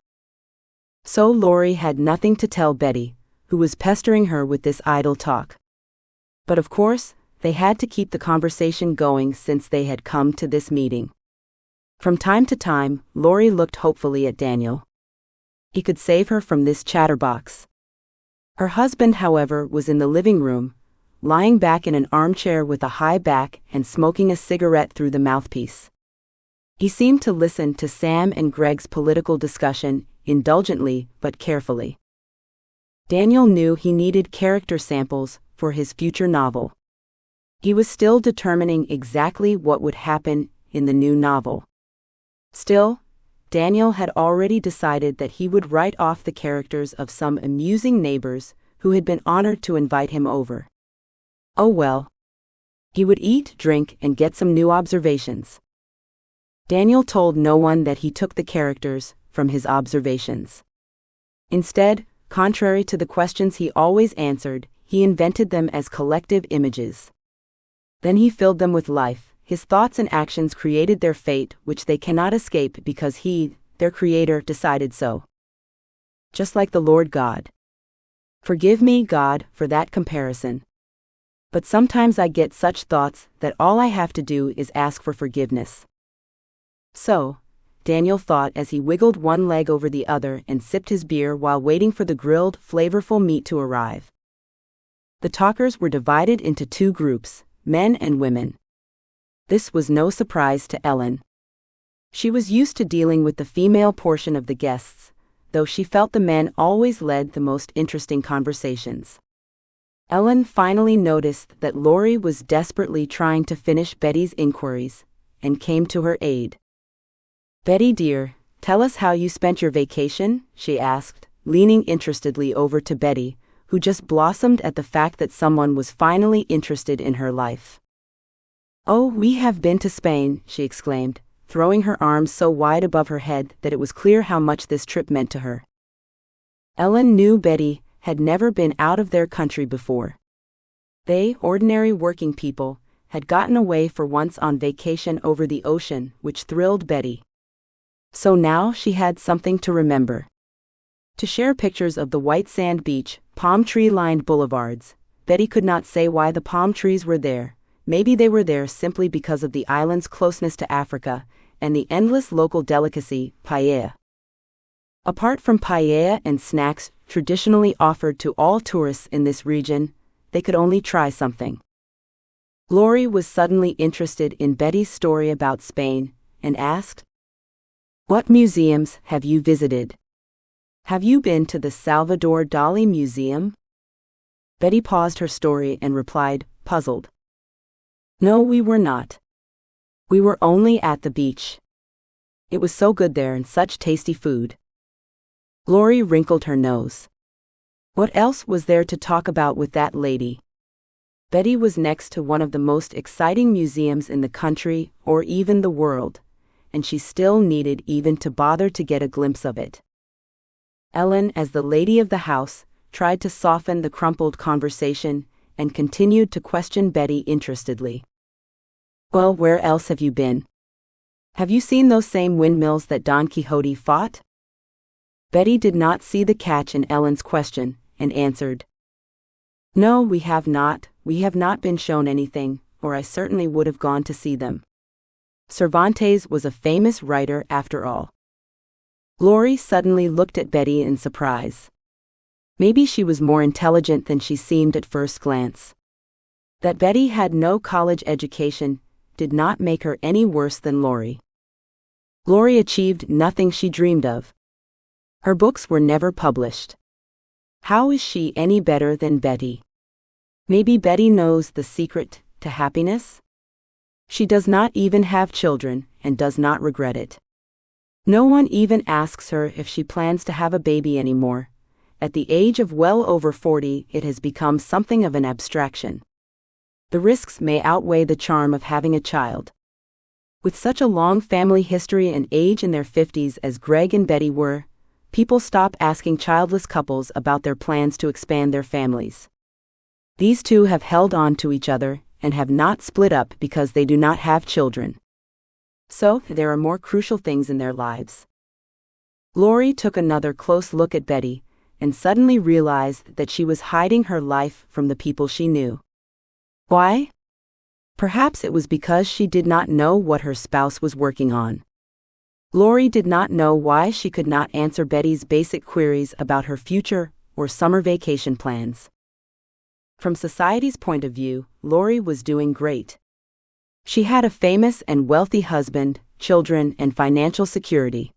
[SPEAKER 1] So Lori had nothing to tell Betty, who was pestering her with this idle talk. But of course, they had to keep the conversation going since they had come to this meeting. From time to time, Lori looked hopefully at Daniel. He could save her from this chatterbox. Her husband, however, was in the living room, lying back in an armchair with a high back and smoking a cigarette through the mouthpiece. He seemed to listen to Sam and Greg's political discussion, indulgently but carefully. Daniel knew he needed character samples for his future novel. He was still determining exactly what would happen in the new novel. Still, Daniel had already decided that he would write off the characters of some amusing neighbors who had been honored to invite him over. Oh well. He would eat, drink, and get some new observations. Daniel told no one that he took the characters from his observations. Instead, contrary to the questions he always answered, he invented them as collective images. Then he filled them with life. His thoughts and actions created their fate, which they cannot escape because he, their creator, decided so. Just like the Lord God. Forgive me, God, for that comparison. But sometimes I get such thoughts that all I have to do is ask for forgiveness. So, Daniel thought as he wiggled one leg over the other and sipped his beer while waiting for the grilled, flavorful meat to arrive. The talkers were divided into two groups, men and women. This was no surprise to Ellen. She was used to dealing with the female portion of the guests, though she felt the men always led the most interesting conversations. Ellen finally noticed that Lori was desperately trying to finish Betty's inquiries, and came to her aid. "Betty dear, tell us how you spent your vacation," she asked, leaning interestedly over to Betty, who just blossomed at the fact that someone was finally interested in her life. "Oh, we have been to Spain," she exclaimed, throwing her arms so wide above her head that it was clear how much this trip meant to her. Ellen knew Betty had never been out of their country before. They, ordinary working people, had gotten away for once on vacation over the ocean, which thrilled Betty. So now she had something to remember. To share pictures of the white sand beach, palm tree-lined boulevards. Betty could not say why the palm trees were there. Maybe they were there simply because of the island's closeness to Africa, and the endless local delicacy, paella. Apart from paella and snacks traditionally offered to all tourists in this region, they could only try something. Lori was suddenly interested in Betty's story about Spain, and asked, "What museums have you visited? Have you been to the Salvador Dali Museum?" Betty paused her story and replied, puzzled. "No, we were not. We were only at the beach. It was so good there and such tasty food." Lori wrinkled her nose. What else was there to talk about with that lady? Betty was next to one of the most exciting museums in the country, or even the world, and she still needed even to bother to get a glimpse of it. Ellen, as the lady of the house, tried to soften the crumpled conversation and continued to question Betty interestedly. "Well, where else have you been? Have you seen those same windmills that Don Quixote fought? Betty did not see the catch in Ellen's question, and answered, No, we have not been shown anything, or I certainly would have gone to see them. Cervantes was a famous writer after all. Laurie suddenly looked at Betty in surprise. Maybe she was more intelligent than she seemed at first glance. That Betty had no college education did not make her any worse than Laurie. Laurie achieved nothing she dreamed of. Her books were never published. How is she any better than Betty? Maybe Betty knows the secret to happiness? She does not even have children and does not regret it. No one even asks her if she plans to have a baby anymore. At the age of well over 40, it has become something of an abstraction. The risks may outweigh the charm of having a child. With such a long family history and age in their 50s as Greg and Betty were, people stop asking childless couples about their plans to expand their families. These two have held on to each other and have not split up because they do not have children. So, there are more crucial things in their lives. Laurie took another close look at Betty and suddenly realized that she was hiding her life from the people she knew. Why? Perhaps it was because she did not know what her spouse was working on. Laurie did not know why she could not answer Betty's basic queries about her future or summer vacation plans. From society's point of view, Laurie was doing great. She had a famous and wealthy husband, children, and financial security.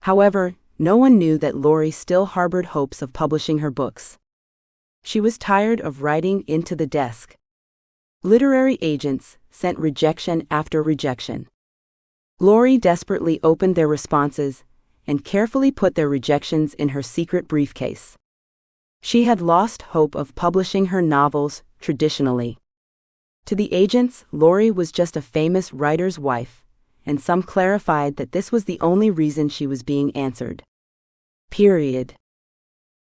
[SPEAKER 1] However, no one knew that Laurie still harbored hopes of publishing her books. She was tired of writing into the desk. Literary agents sent rejection after rejection. Laurie desperately opened their responses and carefully put their rejections in her secret briefcase. She had lost hope of publishing her novels traditionally. To the agents, Laurie was just a famous writer's wife, and some clarified that this was the only reason she was being answered. Period.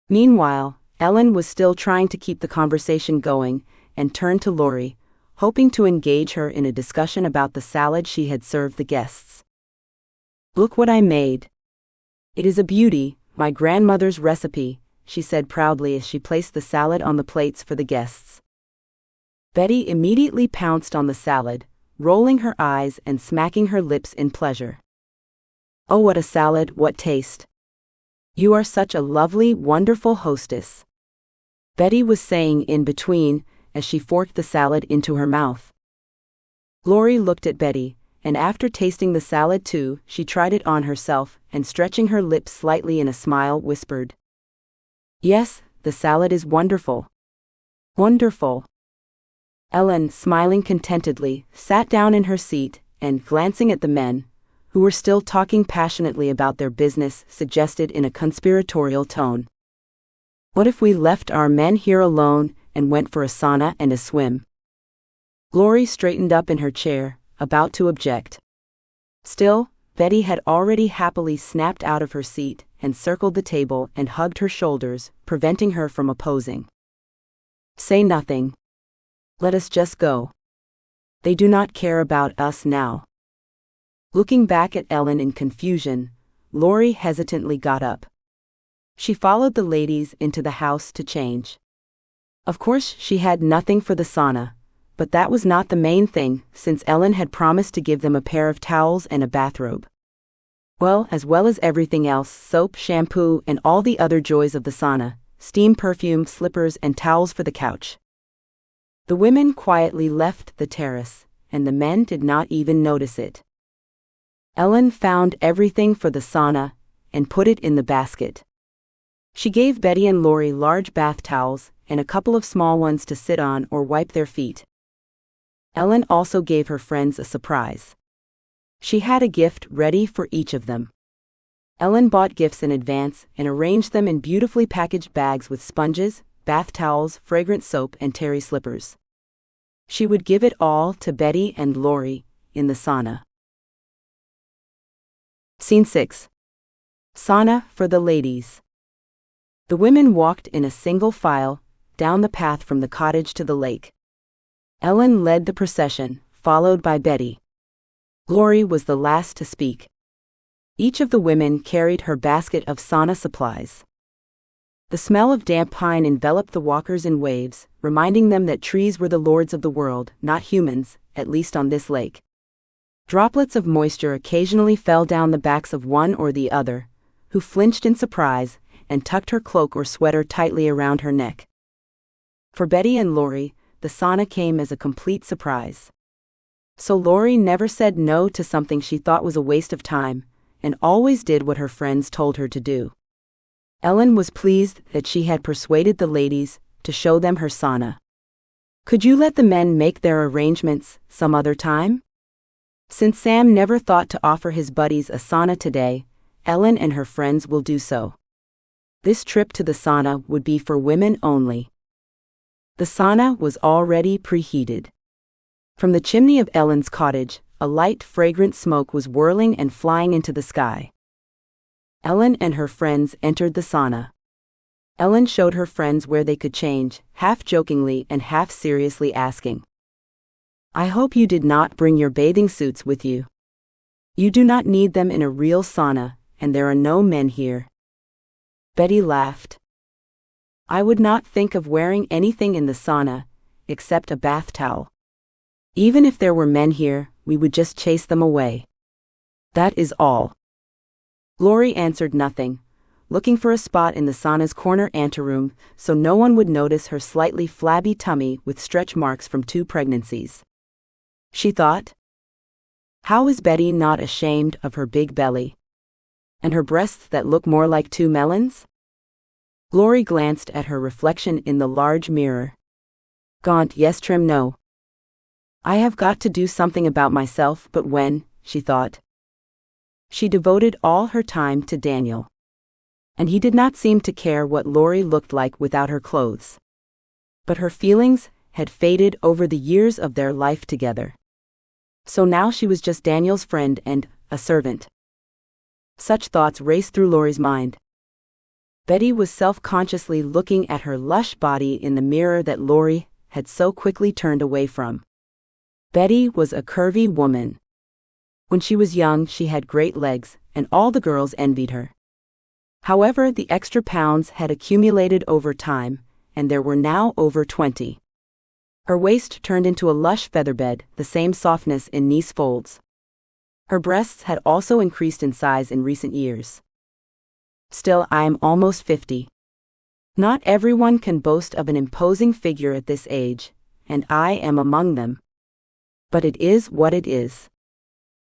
[SPEAKER 1] Meanwhile, Ellen was still trying to keep the conversation going and turned to Laurie, hoping to engage her in a discussion about the salad she had served the guests. Look what I made. It is a beauty, my grandmother's recipe, she said proudly as she placed the salad on the plates for the guests. Betty immediately pounced on the salad, rolling her eyes and smacking her lips in pleasure. Oh, what a salad, what taste! You are such a lovely, wonderful hostess, Betty was saying in between as she forked the salad into her mouth. Laurie looked at Betty, and after tasting the salad too, she tried it on herself and stretching her lips slightly in a smile whispered, Yes, the salad is wonderful. Wonderful. Ellen, smiling contentedly, sat down in her seat and, glancing at the men, who were still talking passionately about their business, suggested in a conspiratorial tone, What if we left our men here alone and went for a sauna and a swim? Laurie straightened up in her chair, about to object. Still, Betty had already happily snapped out of her seat and circled the table and hugged her shoulders, preventing her from opposing. Say nothing. Let us just go. They do not care about us now. Looking back at Ellen in confusion, Laurie hesitantly got up. She followed the ladies into the house to change. Of course, she had nothing for the sauna, but that was not the main thing, since Ellen had promised to give them a pair of towels and a bathrobe. Well as everything else, soap, shampoo, and all the other joys of the sauna, steam, perfume, slippers, and towels for the couch. The women quietly left the terrace, and the men did not even notice it. Ellen found everything for the sauna and put it in the basket. She gave Betty and Laurie large bath towels and a couple of small ones to sit on or wipe their feet. Ellen also gave her friends a surprise. She had a gift ready for each of them. Ellen bought gifts in advance and arranged them in beautifully packaged bags with sponges, bath towels, fragrant soap, and terry slippers. She would give it all to Betty and Laurie in the sauna. Scene 6. Sauna for the ladies. The women walked in a single file down the path from the cottage to the lake. Ellen led the procession, followed by Betty. Lori was the last to speak. Each of the women carried her basket of sauna supplies. The smell of damp pine enveloped the walkers in waves, reminding them that trees were the lords of the world, not humans, at least on this lake. Droplets of moisture occasionally fell down the backs of one or the other, who flinched in surprise and tucked her cloak or sweater tightly around her neck. For Betty and Lori, the sauna came as a complete surprise. So Lori never said no to something she thought was a waste of time, and always did what her friends told her to do. Ellen was pleased that she had persuaded the ladies to show them her sauna. "Could you let the men make their arrangements some other time?" Since Sam never thought to offer his buddies a sauna today, Ellen and her friends will do so. This trip to the sauna would be for women only. The sauna was already preheated. From the chimney of Ellen's cottage, a light, fragrant smoke was whirling and flying into the sky. Ellen and her friends entered the sauna. Ellen showed her friends where they could change, half jokingly and half seriously asking, "I hope you did not bring your bathing suits with you. You do not need them in a real sauna, and there are no men here." Betty laughed. "I would not think of wearing anything in the sauna, except a bath towel. Even if there were men here, we would just chase them away. That is all." Lori answered nothing, looking for a spot in the sauna's corner anteroom so no one would notice her slightly flabby tummy with stretch marks from 2 pregnancies. She thought, how is Betty not ashamed of her big belly? And her breasts that look more like 2 melons? Lori glanced at her reflection in the large mirror. Gaunt, yes, trim, no. I have got to do something about myself, but when, she thought. She devoted all her time to Daniel. And he did not seem to care what Lori looked like without her clothes. But her feelings had faded over the years of their life together. So now she was just Daniel's friend and a servant. Such thoughts raced through Lori's mind. Betty was self-consciously looking at her lush body in the mirror that Lori had so quickly turned away from. Betty was a curvy woman. When she was young, she had great legs, and all the girls envied her. However, the extra pounds had accumulated over time, and there were now over 20. Her waist turned into a lush featherbed, the same softness in knee folds. Her breasts had also increased in size in recent years. Still, I am almost 50. Not everyone can boast of an imposing figure at this age, and I am among them. But it is what it is.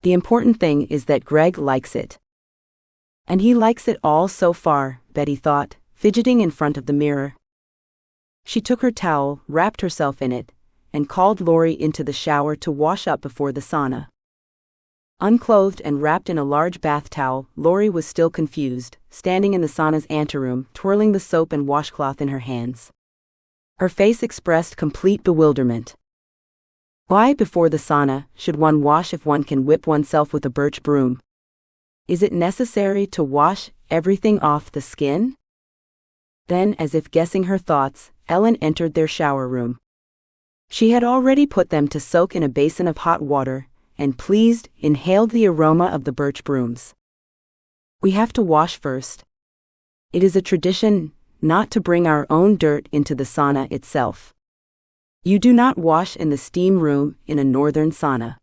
[SPEAKER 1] The important thing is that Greg likes it. And he likes it all so far, Betty thought, fidgeting in front of the mirror. She took her towel, wrapped herself in it, and called Lori into the shower to wash up before the sauna. Unclothed and wrapped in a large bath towel, Lori was still confused, standing in the sauna's anteroom, twirling the soap and washcloth in her hands. Her face expressed complete bewilderment. Why, before the sauna, should one wash if one can whip oneself with a birch broom? Is it necessary to wash everything off the skin? Then, as if guessing her thoughts, Ellen entered their shower room. She had already put them to soak in a basin of hot water, and pleased, inhaled the aroma of the birch brooms. We have to wash first. It is a tradition not to bring our own dirt into the sauna itself. You do not wash in the steam room in a northern sauna.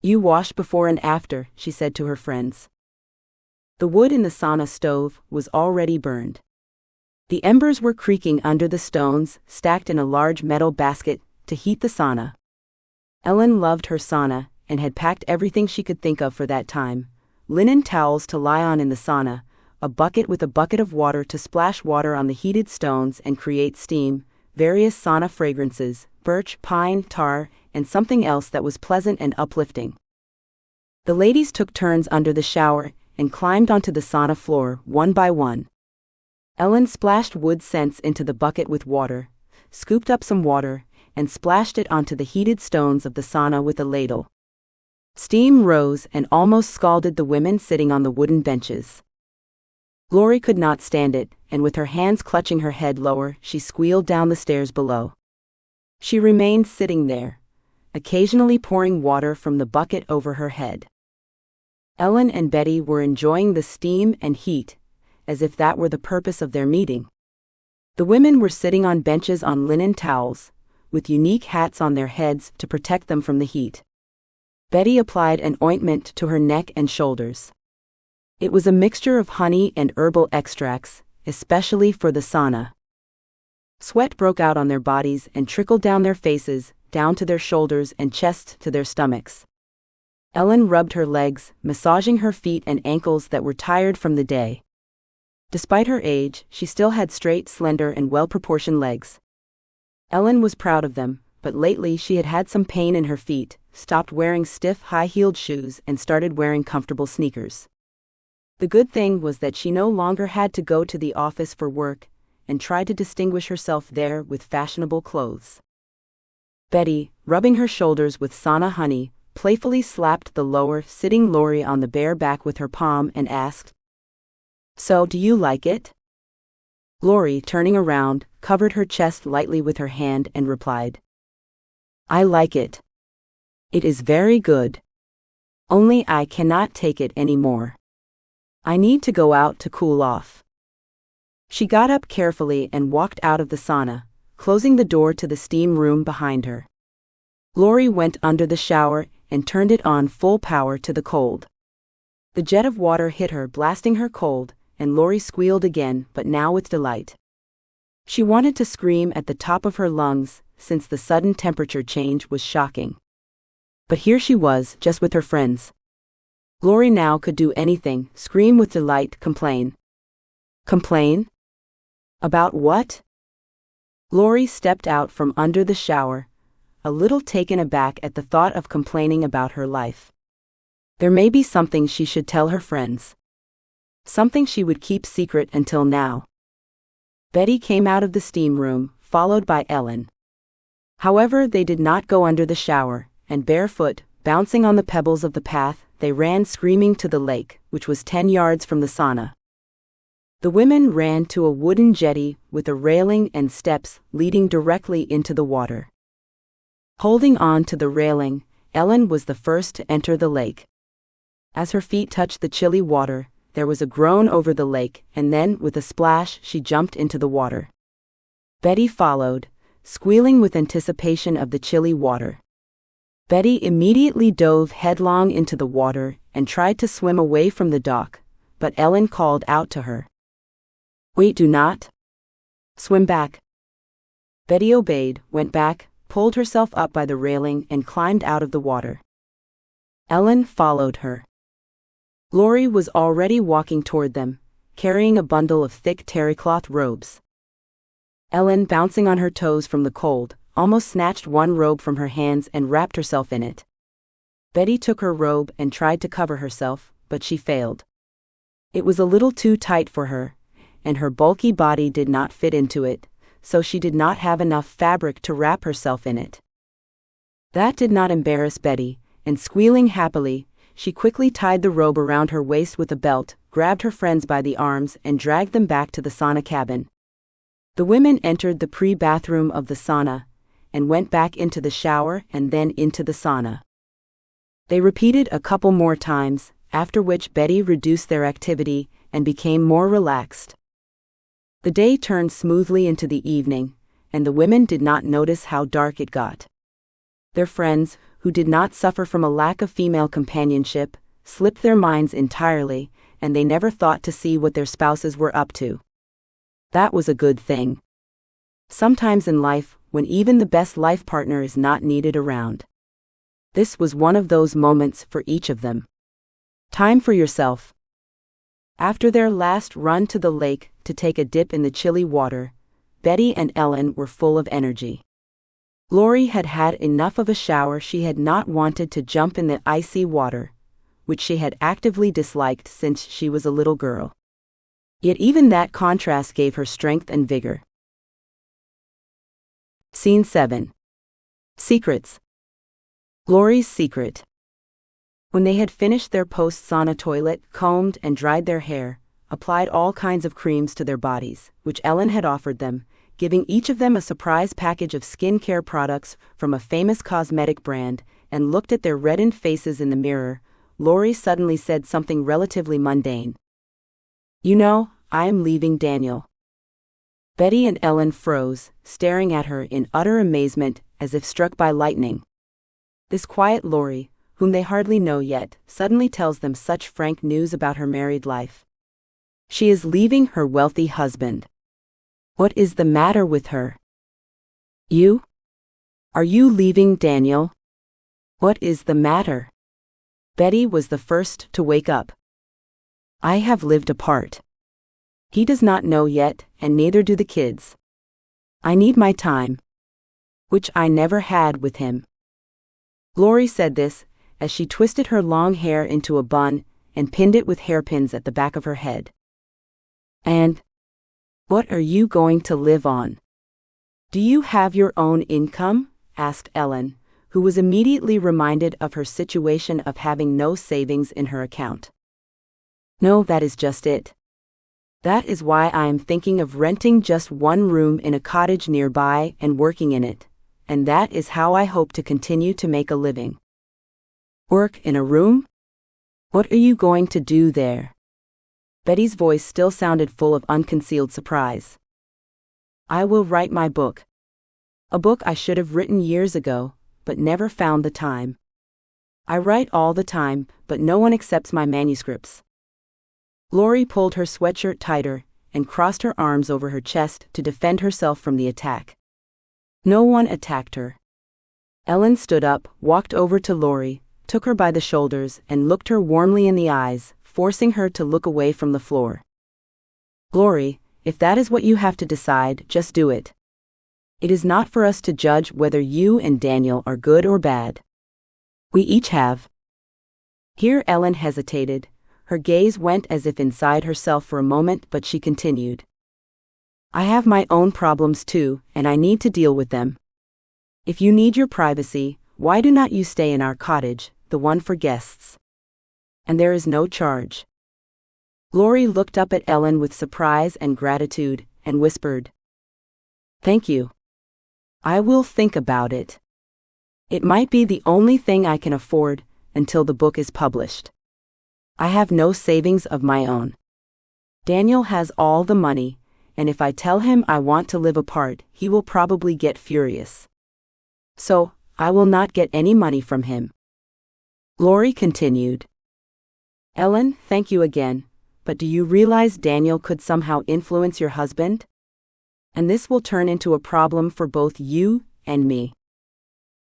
[SPEAKER 1] You wash before and after, she said to her friends. The wood in the sauna stove was already burned. The embers were creaking under the stones, stacked in a large metal basket, to heat the sauna. Ellen loved her sauna, and had packed everything she could think of for that time: linen towels to lie on in the sauna, a bucket with a bucket of water to splash water on the heated stones and create steam, various sauna fragrances, birch, pine, tar, and something else that was pleasant and uplifting. The ladies took turns under the shower and climbed onto the sauna floor, one by one. Ellen splashed wood scents into the bucket with water, scooped up some water, and splashed it onto the heated stones of the sauna with a ladle. Steam rose and almost scalded the women sitting on the wooden benches. Lori could not stand it, and with her hands clutching her head lower, she squealed down the stairs below. She remained sitting there, occasionally pouring water from the bucket over her head. Ellen and Betty were enjoying the steam and heat, as if that were the purpose of their meeting. The women were sitting on benches on linen towels, with unique hats on their heads to protect them from the heat. Betty applied an ointment to her neck and shoulders. It was a mixture of honey and herbal extracts, especially for the sauna. Sweat broke out on their bodies and trickled down their faces, down to their shoulders and chests to their stomachs. Ellen rubbed her legs, massaging her feet and ankles that were tired from the day. Despite her age, she still had straight, slender, and well-proportioned legs. Ellen was proud of them, but lately she had had some pain in her feet, stopped wearing stiff, high-heeled shoes and started wearing comfortable sneakers. The good thing was that she no longer had to go to the office for work and try to distinguish herself there with fashionable clothes. Betty, rubbing her shoulders with sauna honey, playfully slapped the lower-sitting Lori on the bare back with her palm and asked, "So, do you like it?" Lori, turning around, covered her chest lightly with her hand and replied, "I like it. It is very good. Only I cannot take it anymore. I need to go out to cool off." She got up carefully and walked out of the sauna, closing the door to the steam room behind her. Lori went under the shower and turned it on full power to the cold. The jet of water hit her, blasting her cold, and Lori squealed again, but now with delight. She wanted to scream at the top of her lungs, since the sudden temperature change was shocking. But here she was, just with her friends. Lori now could do anything: scream with delight, complain. Complain? About what? Lori stepped out from under the shower, a little taken aback at the thought of complaining about her life. There may be something she should tell her friends. Something she would keep secret until now. Betty came out of the steam room, followed by Ellen. However, they did not go under the shower, and barefoot, bouncing on the pebbles of the path, they ran screaming to the lake, which was 10 yards from the sauna. The women ran to a wooden jetty with a railing and steps leading directly into the water. Holding on to the railing, Ellen was the first to enter the lake. As her feet touched the chilly water, there was a groan over the lake, and then, with a splash, she jumped into the water. Betty followed, squealing with anticipation of the chilly water. Betty immediately dove headlong into the water and tried to swim away from the dock, but Ellen called out to her, "Wait, do not swim back." Betty obeyed, went back, pulled herself up by the railing and climbed out of the water. Ellen followed her. Lori was already walking toward them, carrying a bundle of thick terrycloth robes. Ellen, bouncing on her toes from the cold, almost snatched one robe from her hands and wrapped herself in it. Betty took her robe and tried to cover herself, but she failed. It was a little too tight for her, and her bulky body did not fit into it, so she did not have enough fabric to wrap herself in it. That did not embarrass Betty, and squealing happily, she quickly tied the robe around her waist with a belt, grabbed her friends by the arms and dragged them back to the sauna cabin. The women entered the pre-bathroom of the sauna, and went back into the shower and then into the sauna. They repeated a couple more times, after which Betty reduced their activity and became more relaxed. The day turned smoothly into the evening, and the women did not notice how dark it got. Their friends, who did not suffer from a lack of female companionship, slipped their minds entirely, and they never thought to see what their spouses were up to. That was a good thing. Sometimes in life, when even the best life partner is not needed around. This was one of those moments for each of them. Time for yourself. After their last run to the lake to take a dip in the chilly water, Betty and Ellen were full of energy. Lori had had enough of a shower. She had not wanted to jump in the icy water, which she had actively disliked since she was a little girl. Yet even that contrast gave her strength and vigor. Scene 7. Secrets. Lori's secret. When they had finished their post-sauna toilet, combed and dried their hair, applied all kinds of creams to their bodies, which Ellen had offered them, giving each of them a surprise package of skincare products from a famous cosmetic brand, and looked at their reddened faces in the mirror, Lori suddenly said something relatively mundane. "You know, I am leaving Daniel." Betty and Ellen froze, staring at her in utter amazement, as if struck by lightning. This quiet Lori, whom they hardly know yet, suddenly tells them such frank news about her married life. She is leaving her wealthy husband. What is the matter with her? You? Are you leaving Daniel? What is the matter? Betty was the first to wake up. I have lived apart. He does not know yet, and neither do the kids. I need my time, which I never had with him. Lori said this as she twisted her long hair into a bun and pinned it with hairpins at the back of her head. And what are you going to live on? Do you have your own income? Asked Ellen, who was immediately reminded of her situation of having no savings in her account. No, that is just it. That is why I am thinking of renting just one room in a cottage nearby and working in it, and that is how I hope to continue to make a living. Work in a room? What are you going to do there? Betty's voice still sounded full of unconcealed surprise. I will write my book. A book I should have written years ago, but never found the time. I write all the time, but no one accepts my manuscripts. Lori pulled her sweatshirt tighter and crossed her arms over her chest to defend herself from the attack. No one attacked her. Ellen stood up, walked over to Lori, took her by the shoulders, and looked her warmly in the eyes, forcing her to look away from the floor. Lori, if that is what you have to decide, just do it. It is not for us to judge whether you and Daniel are good or bad. We each have. Here Ellen hesitated. Her gaze went as if inside herself for a moment, but she continued. I have my own problems too, and I need to deal with them. If you need your privacy, why do not you stay in our cottage, the one for guests? And there is no charge. Lori looked up at Ellen with surprise and gratitude, and whispered, Thank you. I will think about it. It might be the only thing I can afford until the book is published. I have no savings of my own. Daniel has all the money, and if I tell him I want to live apart, he will probably get furious. So, I will not get any money from him. Lori continued. Ellen, thank you again, but do you realize Daniel could somehow influence your husband? And this will turn into a problem for both you and me.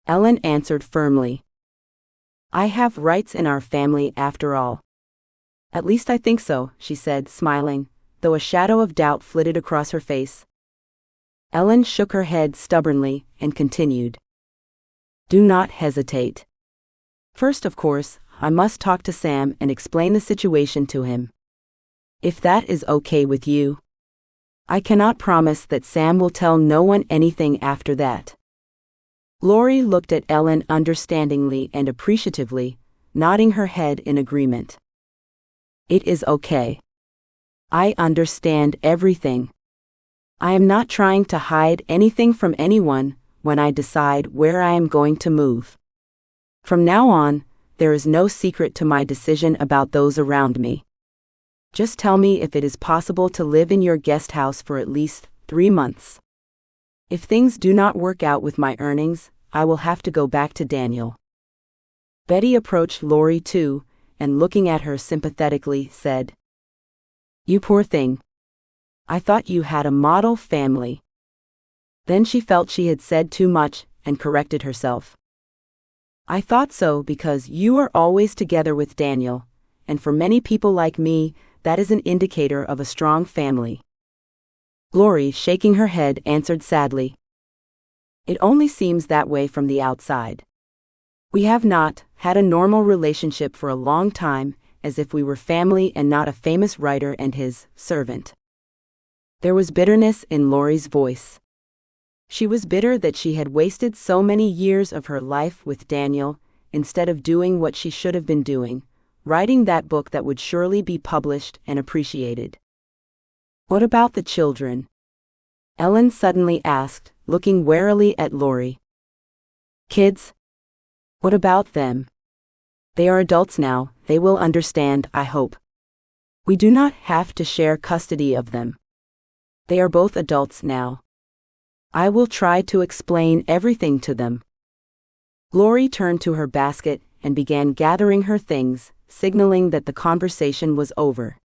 [SPEAKER 1] Ellen answered firmly. I have rights in our family after all. At least I think so, she said, smiling, though a shadow of doubt flitted across her face. Ellen shook her head stubbornly and continued. Do not hesitate. First, of course, I must talk to Sam and explain the situation to him. If that is okay with you. I cannot promise that Sam will tell no one anything after that. Lori looked at Ellen understandingly and appreciatively, nodding her head in agreement. It is okay. I understand everything. I am not trying to hide anything from anyone when I decide where I am going to move. From now on, there is no secret to my decision about those around me. Just tell me if it is possible to live in your guest house for at least 3 months. If things do not work out with my earnings, I will have to go back to Daniel. Betty approached Lori too, and looking at her sympathetically, said, You poor thing. I thought you had a model family. Then she felt she had said too much, and corrected herself. I thought so because you are always together with Daniel, and for many people like me, that is an indicator of a strong family. Lori, shaking her head, answered sadly. It only seems that way from the outside. We have not had a normal relationship for a long time, as if we were family and not a famous writer and his servant. There was bitterness in Lori's voice. She was bitter that she had wasted so many years of her life with Daniel, instead of doing what she should have been doing, writing that book that would surely be published and appreciated. What about the children? Ellen suddenly asked, looking warily at Lori. Kids? What about them? They are adults now, they will understand, I hope. We do not have to share custody of them. They are both adults now. I will try to explain everything to them. Lori turned to her basket and began gathering her things, signaling that the conversation was over.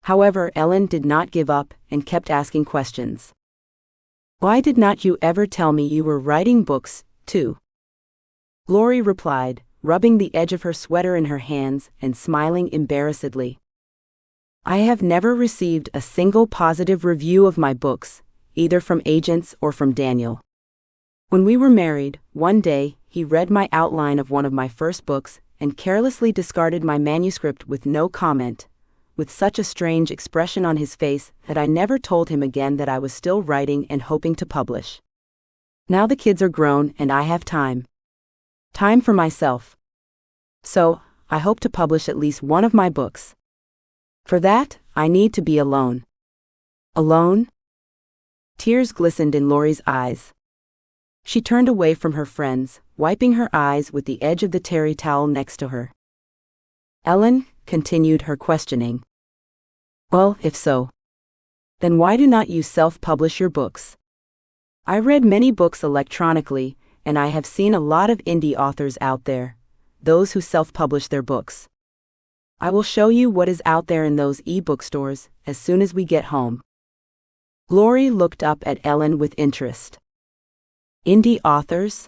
[SPEAKER 1] However, Ellen did not give up and kept asking questions. Why did not you ever tell me you were writing books, too? Lori replied, rubbing the edge of her sweater in her hands and smiling embarrassedly. I have never received a single positive review of my books, either from agents or from Daniel. When we were married, one day, he read my outline of one of my first books and carelessly discarded my manuscript with no comment, with such a strange expression on his face that I never told him again that I was still writing and hoping to publish. Now the kids are grown and I have time. Time for myself. So, I hope to publish at least one of my books. For that, I need to be alone. Alone? Tears glistened in Lori's eyes. She turned away from her friends, wiping her eyes with the edge of the terry towel next to her. Ellen continued her questioning. Well, if so, then why do not you self-publish your books? I read many books electronically, and I have seen a lot of indie authors out there, those who self-publish their books. I will show you what is out there in those e-book stores as soon as we get home. Lori looked up at Ellen with interest. Indie authors?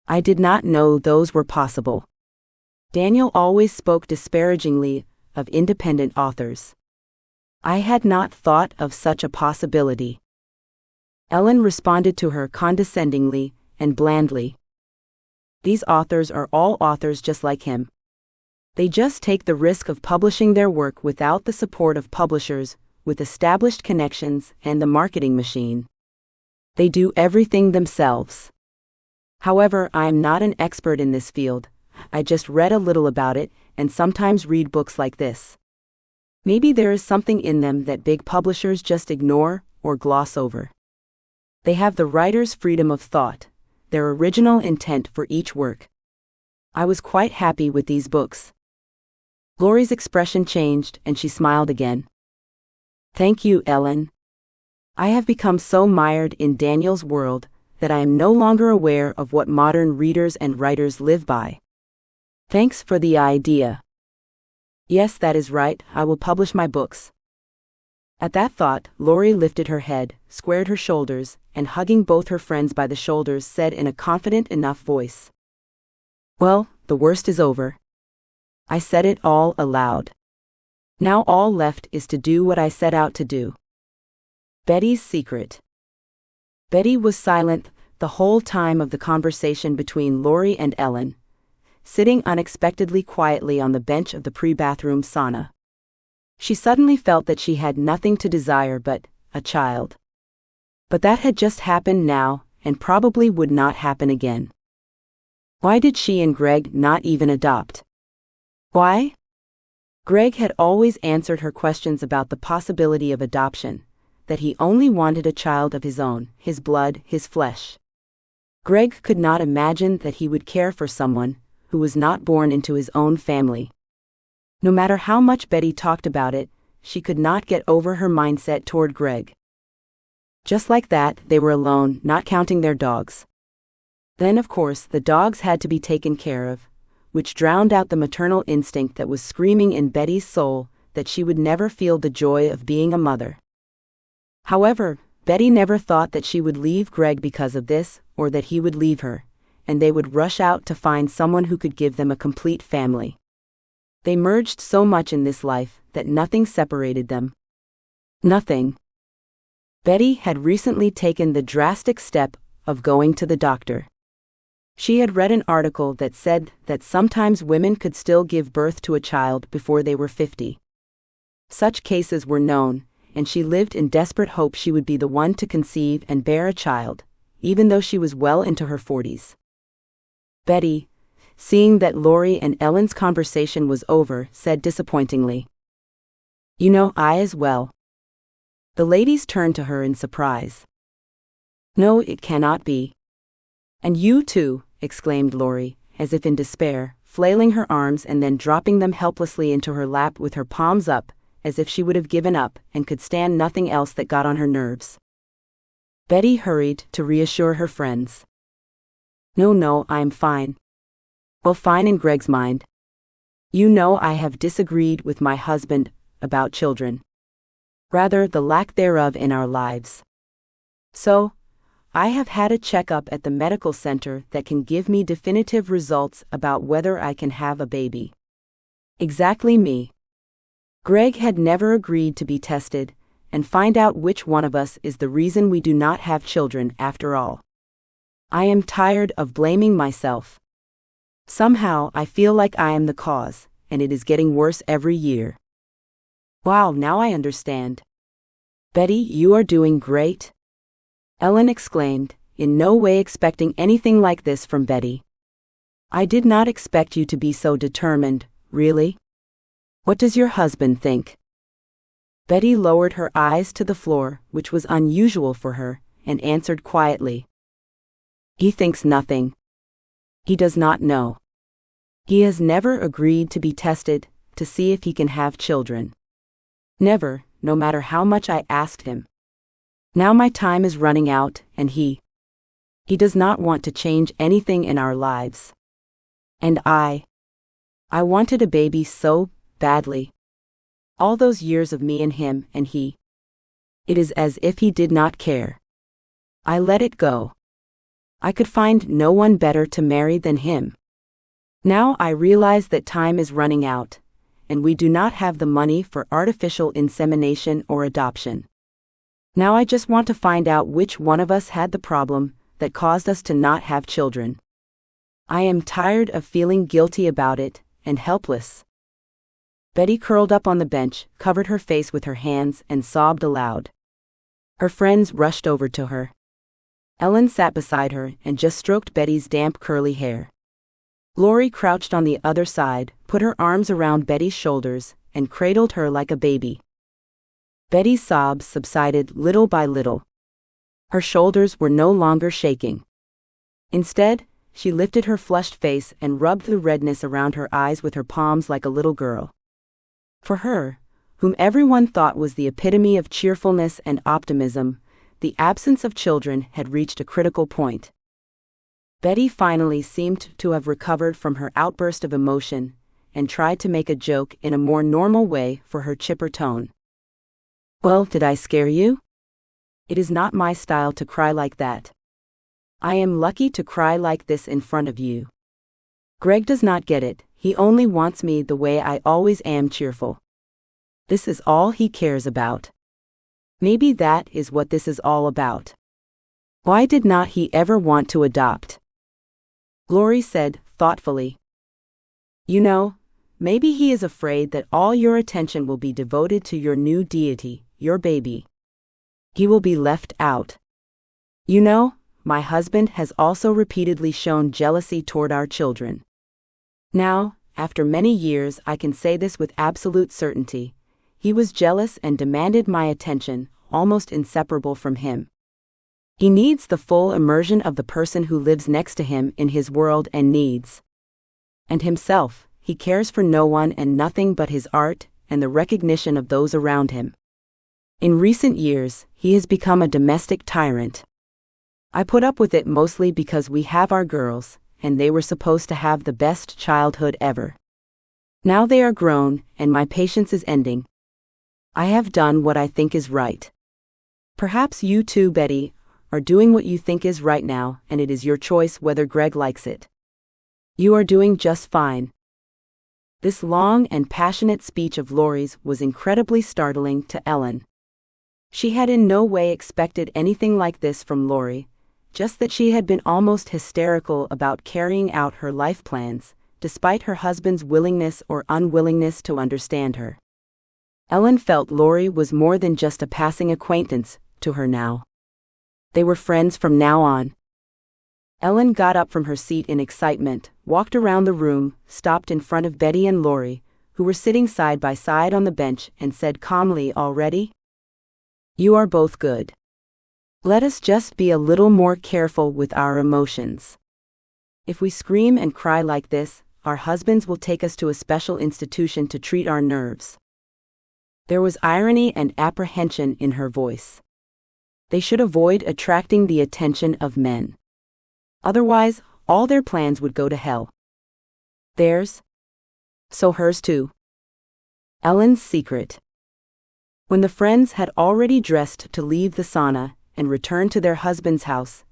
[SPEAKER 1] I did not know those were possible. Daniel always spoke disparagingly of independent authors. I had not thought of such a possibility. Ellen responded to her condescendingly and blandly. These authors are all authors just like him. They just take the risk of publishing their work without the support of publishers, with established connections and the marketing machine. They do everything themselves. However, I am not an expert in this field. I just read a little about it and sometimes read books like this. Maybe there is something in them that big publishers just ignore or gloss over. They have the writer's freedom of thought, their original intent for each work. I was quite happy with these books. Lori's expression changed and she smiled again. Thank you, Ellen. I have become so mired in Daniel's world that I am no longer aware of what modern readers and writers live by. Thanks for the idea. Yes, that is right, I will publish my books. At that thought, Lori lifted her head, squared her shoulders, and hugging both her friends by the shoulders said in a confident enough voice. Well, the worst is over. I said it all aloud. Now all left is to do what I set out to do. Betty's secret. Betty was silent the whole time of the conversation between Lori and Ellen, sitting unexpectedly quietly on the bench of the pre-bathroom sauna. She suddenly felt that she had nothing to desire but a child. But that had just happened now, and probably would not happen again. Why did she and Greg not even adopt? Why? Greg had always answered her questions about the possibility of adoption, that he only wanted a child of his own, his blood, his flesh. Greg could not imagine that he would care for someone who was not born into his own family. No matter how much Betty talked about it, she could not get over her mindset toward Greg. Just like that, they were alone, not counting their dogs. Then, of course, the dogs had to be taken care of, which drowned out the maternal instinct that was screaming in Betty's soul that she would never feel the joy of being a mother. However, Betty never thought that she would leave Greg because of this, or that he would leave her, and they would rush out to find someone who could give them a complete family. They merged so much in this life that nothing separated them. Nothing. Betty had recently taken the drastic step of going to the doctor. She had read an article that said that sometimes women could still give birth to a child before they were 50. Such cases were known, and she lived in desperate hope she would be the one to conceive and bear a child, even though she was well into her 40s. Betty, seeing that Lori and Ellen's conversation was over, said disappointingly, "You know, I as well. The ladies turned to her in surprise. "No, it cannot be." "And you too," exclaimed Lori, as if in despair, flailing her arms and then dropping them helplessly into her lap with her palms up, as if she would have given up and could stand nothing else that got on her nerves. Betty hurried to reassure her friends. No, I'm fine." "Well, fine in Greg's mind. You know I have disagreed with my husband about children. Rather, the lack thereof in our lives. So, I have had a checkup at the medical center that can give me definitive results about whether I can have a baby." Exactly me. Greg had never agreed to be tested and find out which one of us is the reason we do not have children after all. I am tired of blaming myself. Somehow I feel like I am the cause, and it is getting worse every year. Wow, now I understand. Betty, you are doing great. Ellen exclaimed, in no way expecting anything like this from Betty. I did not expect you to be so determined, really. What does your husband think? Betty lowered her eyes to the floor, which was unusual for her, and answered quietly. He thinks nothing. He does not know. He has never agreed to be tested, to see if he can have children. Never, no matter how much I asked him. Now my time is running out, and he does not want to change anything in our lives. And I wanted a baby so badly. All those years of me and him and he. It is as if he did not care. I let it go. I could find no one better to marry than him. Now I realize that time is running out, and we do not have the money for artificial insemination or adoption. Now I just want to find out which one of us had the problem that caused us to not have children. I am tired of feeling guilty about it, and helpless. Betty curled up on the bench, covered her face with her hands, and sobbed aloud. Her friends rushed over to her. Ellen sat beside her and just stroked Betty's damp curly hair. Lori crouched on the other side, put her arms around Betty's shoulders, and cradled her like a baby. Betty's sobs subsided little by little. Her shoulders were no longer shaking. Instead, she lifted her flushed face and rubbed the redness around her eyes with her palms like a little girl. For her, whom everyone thought was the epitome of cheerfulness and optimism, the absence of children had reached a critical point. Betty finally seemed to have recovered from her outburst of emotion and tried to make a joke in a more normal way for her chipper tone. Well, did I scare you? It is not my style to cry like that. I am lucky to cry like this in front of you. Greg does not get it, he only wants me the way I always am, cheerful. This is all he cares about. Maybe that is what this is all about. Why did not he ever want to adopt? Lori said, thoughtfully. You know, maybe he is afraid that all your attention will be devoted to your new deity, your baby. He will be left out. You know, my husband has also repeatedly shown jealousy toward our children. Now, after many years, I can say this with absolute certainty. He was jealous and demanded my attention, almost inseparable from him. He needs the full immersion of the person who lives next to him in his world and needs. And himself, he cares for no one and nothing but his art and the recognition of those around him. In recent years, he has become a domestic tyrant. I put up with it mostly because we have our girls, and they were supposed to have the best childhood ever. Now they are grown, and my patience is ending. I have done what I think is right. Perhaps you too, Betty, are doing what you think is right now, and it is your choice whether Greg likes it. You are doing just fine. This long and passionate speech of Lori's was incredibly startling to Ellen. She had in no way expected anything like this from Lori, just that she had been almost hysterical about carrying out her life plans, despite her husband's willingness or unwillingness to understand her. Ellen felt Lori was more than just a passing acquaintance to her now. They were friends from now on. Ellen got up from her seat in excitement, walked around the room, stopped in front of Betty and Lori, who were sitting side by side on the bench, and said calmly, "All ready?" You are both good. Let us just be a little more careful with our emotions. If we scream and cry like this, our husbands will take us to a special institution to treat our nerves." There was irony and apprehension in her voice. They should avoid attracting the attention of men. Otherwise, all their plans would go to hell. Theirs? So hers too. Ellen's secret. When the friends had already dressed to leave the sauna and return to their husband's house,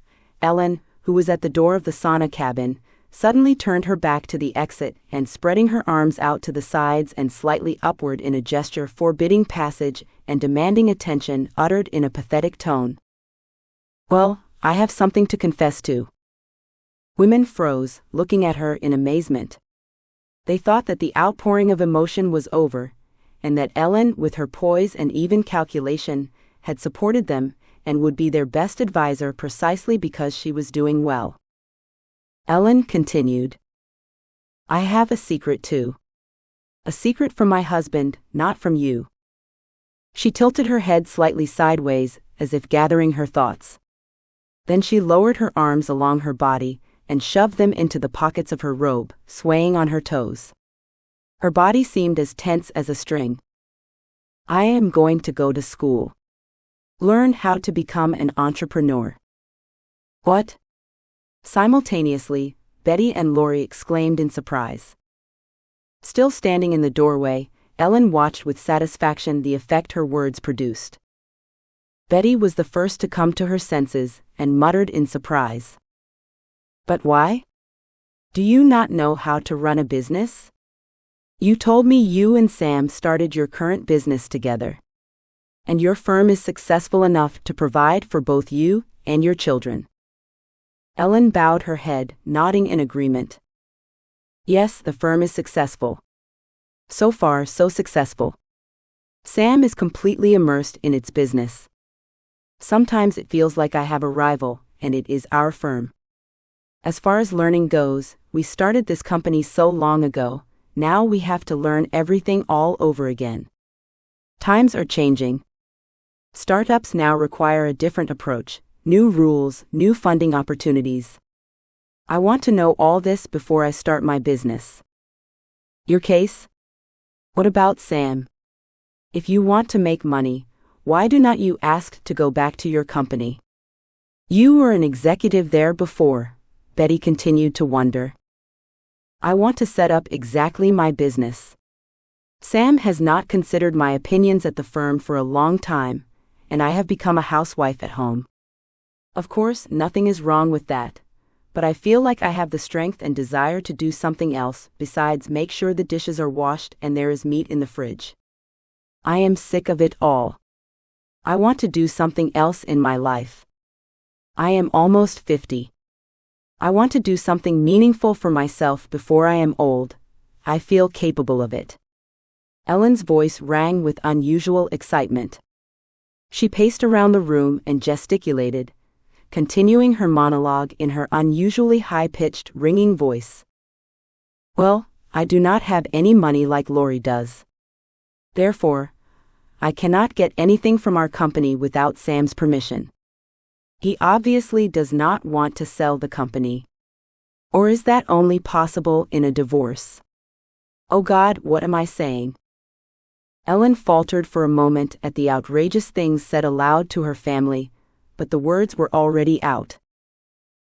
[SPEAKER 1] Ellen, who was at the door of the sauna cabin, suddenly turned her back to the exit and, spreading her arms out to the sides and slightly upward in a gesture forbidding passage and demanding attention, uttered in a pathetic tone, "Well, I have something to confess to." Women froze, looking at her in amazement. They thought that the outpouring of emotion was over, and that Ellen, with her poise and even calculation, had supported them and would be their best advisor precisely because she was doing well. Ellen continued, "I have a secret too. A secret from my husband, not from you." She tilted her head slightly sideways, as if gathering her thoughts. Then she lowered her arms along her body and shoved them into the pockets of her robe, swaying on her toes. Her body seemed as tense as a string. "I am going to go to school. Learn how to become an entrepreneur." "What?" Simultaneously, Betty and Lori exclaimed in surprise. Still standing in the doorway, Ellen watched with satisfaction the effect her words produced. Betty was the first to come to her senses and muttered in surprise, "But why? Do you not know how to run a business? You told me you and Sam started your current business together. And your firm is successful enough to provide for both you and your children." Ellen bowed her head, nodding in agreement. "Yes, the firm is successful. So far, so successful. Sam is completely immersed in its business. Sometimes it feels like I have a rival, and it is our firm. As far as learning goes, we started this company so long ago, now we have to learn everything all over again. Times are changing. Startups now require a different approach, new rules, new funding opportunities. I want to know all this before I start my business." "Your case? What about Sam? If you want to make money, why do not you ask to go back to your company? You were an executive there before," Betty continued to wonder. "I want to set up exactly my business. Sam has not considered my opinions at the firm for a long time, and I have become a housewife at home. Of course, nothing is wrong with that, but I feel like I have the strength and desire to do something else besides make sure the dishes are washed and there is meat in the fridge. I am sick of it all. I want to do something else in my life. I am almost 50. I want to do something meaningful for myself before I am old. I feel capable of it." Ellen's voice rang with unusual excitement. She paced around the room and gesticulated, continuing her monologue in her unusually high-pitched, ringing voice. "Well, I do not have any money like Lori does. Therefore, I cannot get anything from our company without Sam's permission. He obviously does not want to sell the company. Or is that only possible in a divorce? Oh God, what am I saying?" Ellen faltered for a moment at the outrageous things said aloud to her family, but the words were already out.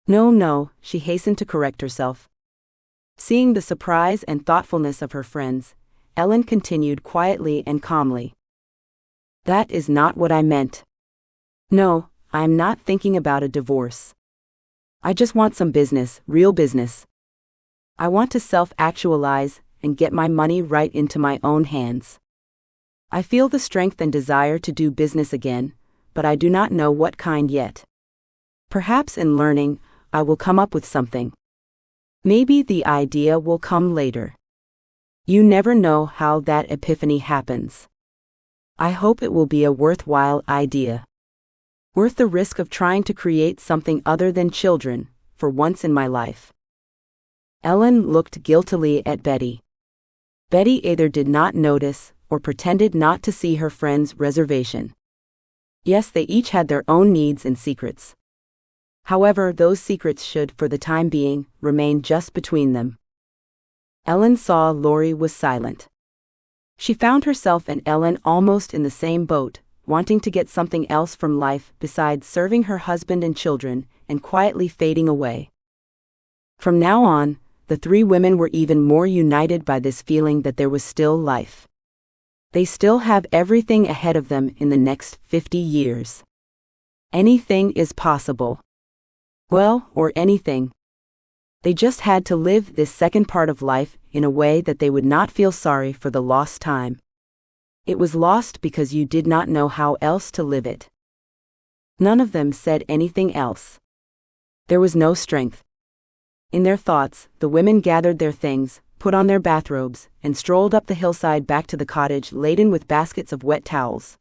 [SPEAKER 1] No, she hastened to correct herself. Seeing the surprise and thoughtfulness of her friends, Ellen continued quietly and calmly. "That is not what I meant. No, I am not thinking about a divorce. I just want some business, real business. I want to self-actualize and get my money right into my own hands. I feel the strength and desire to do business again, but I do not know what kind yet. Perhaps in learning, I will come up with something. Maybe the idea will come later. You never know how that epiphany happens. I hope it will be a worthwhile idea. Worth the risk of trying to create something other than children, for once in my life." Ellen looked guiltily at Betty. Betty either did not notice or pretended not to see her friend's reservation. Yes, they each had their own needs and secrets. However, those secrets should, for the time being, remain just between them. Ellen saw Lori was silent. She found herself and Ellen almost in the same boat, wanting to get something else from life besides serving her husband and children, and quietly fading away. From now on, the three women were even more united by this feeling that there was still life. They still have everything ahead of them in the next 50 years. Anything is possible. Well, or anything. They just had to live this second part of life in a way that they would not feel sorry for the lost time. It was lost because you did not know how else to live it. None of them said anything else. There was no strength. In their thoughts, the women gathered their things, put on their bathrobes, and strolled up the hillside back to the cottage laden with baskets of wet towels.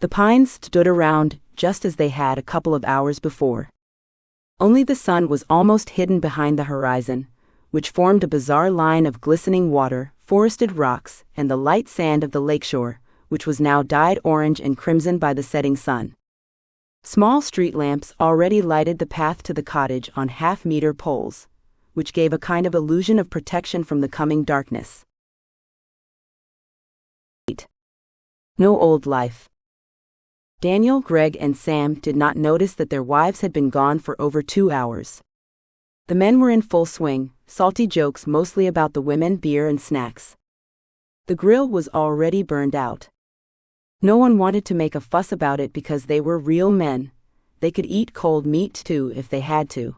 [SPEAKER 1] The pines stood around just as they had a couple of hours before. Only the sun was almost hidden behind the horizon, which formed a bizarre line of glistening water, forested rocks, and the light sand of the lakeshore, which was now dyed orange and crimson by the setting sun. Small street lamps already lighted the path to the cottage on half-meter poles, which gave a kind of illusion of protection from the coming darkness. 8. No old life. Daniel, Greg, and Sam did not notice that their wives had been gone for over 2 hours. The men were in full swing, salty jokes mostly about the women, beer, and snacks. The grill was already burned out. No one wanted to make a fuss about it because they were real men. They could eat cold meat too if they had to.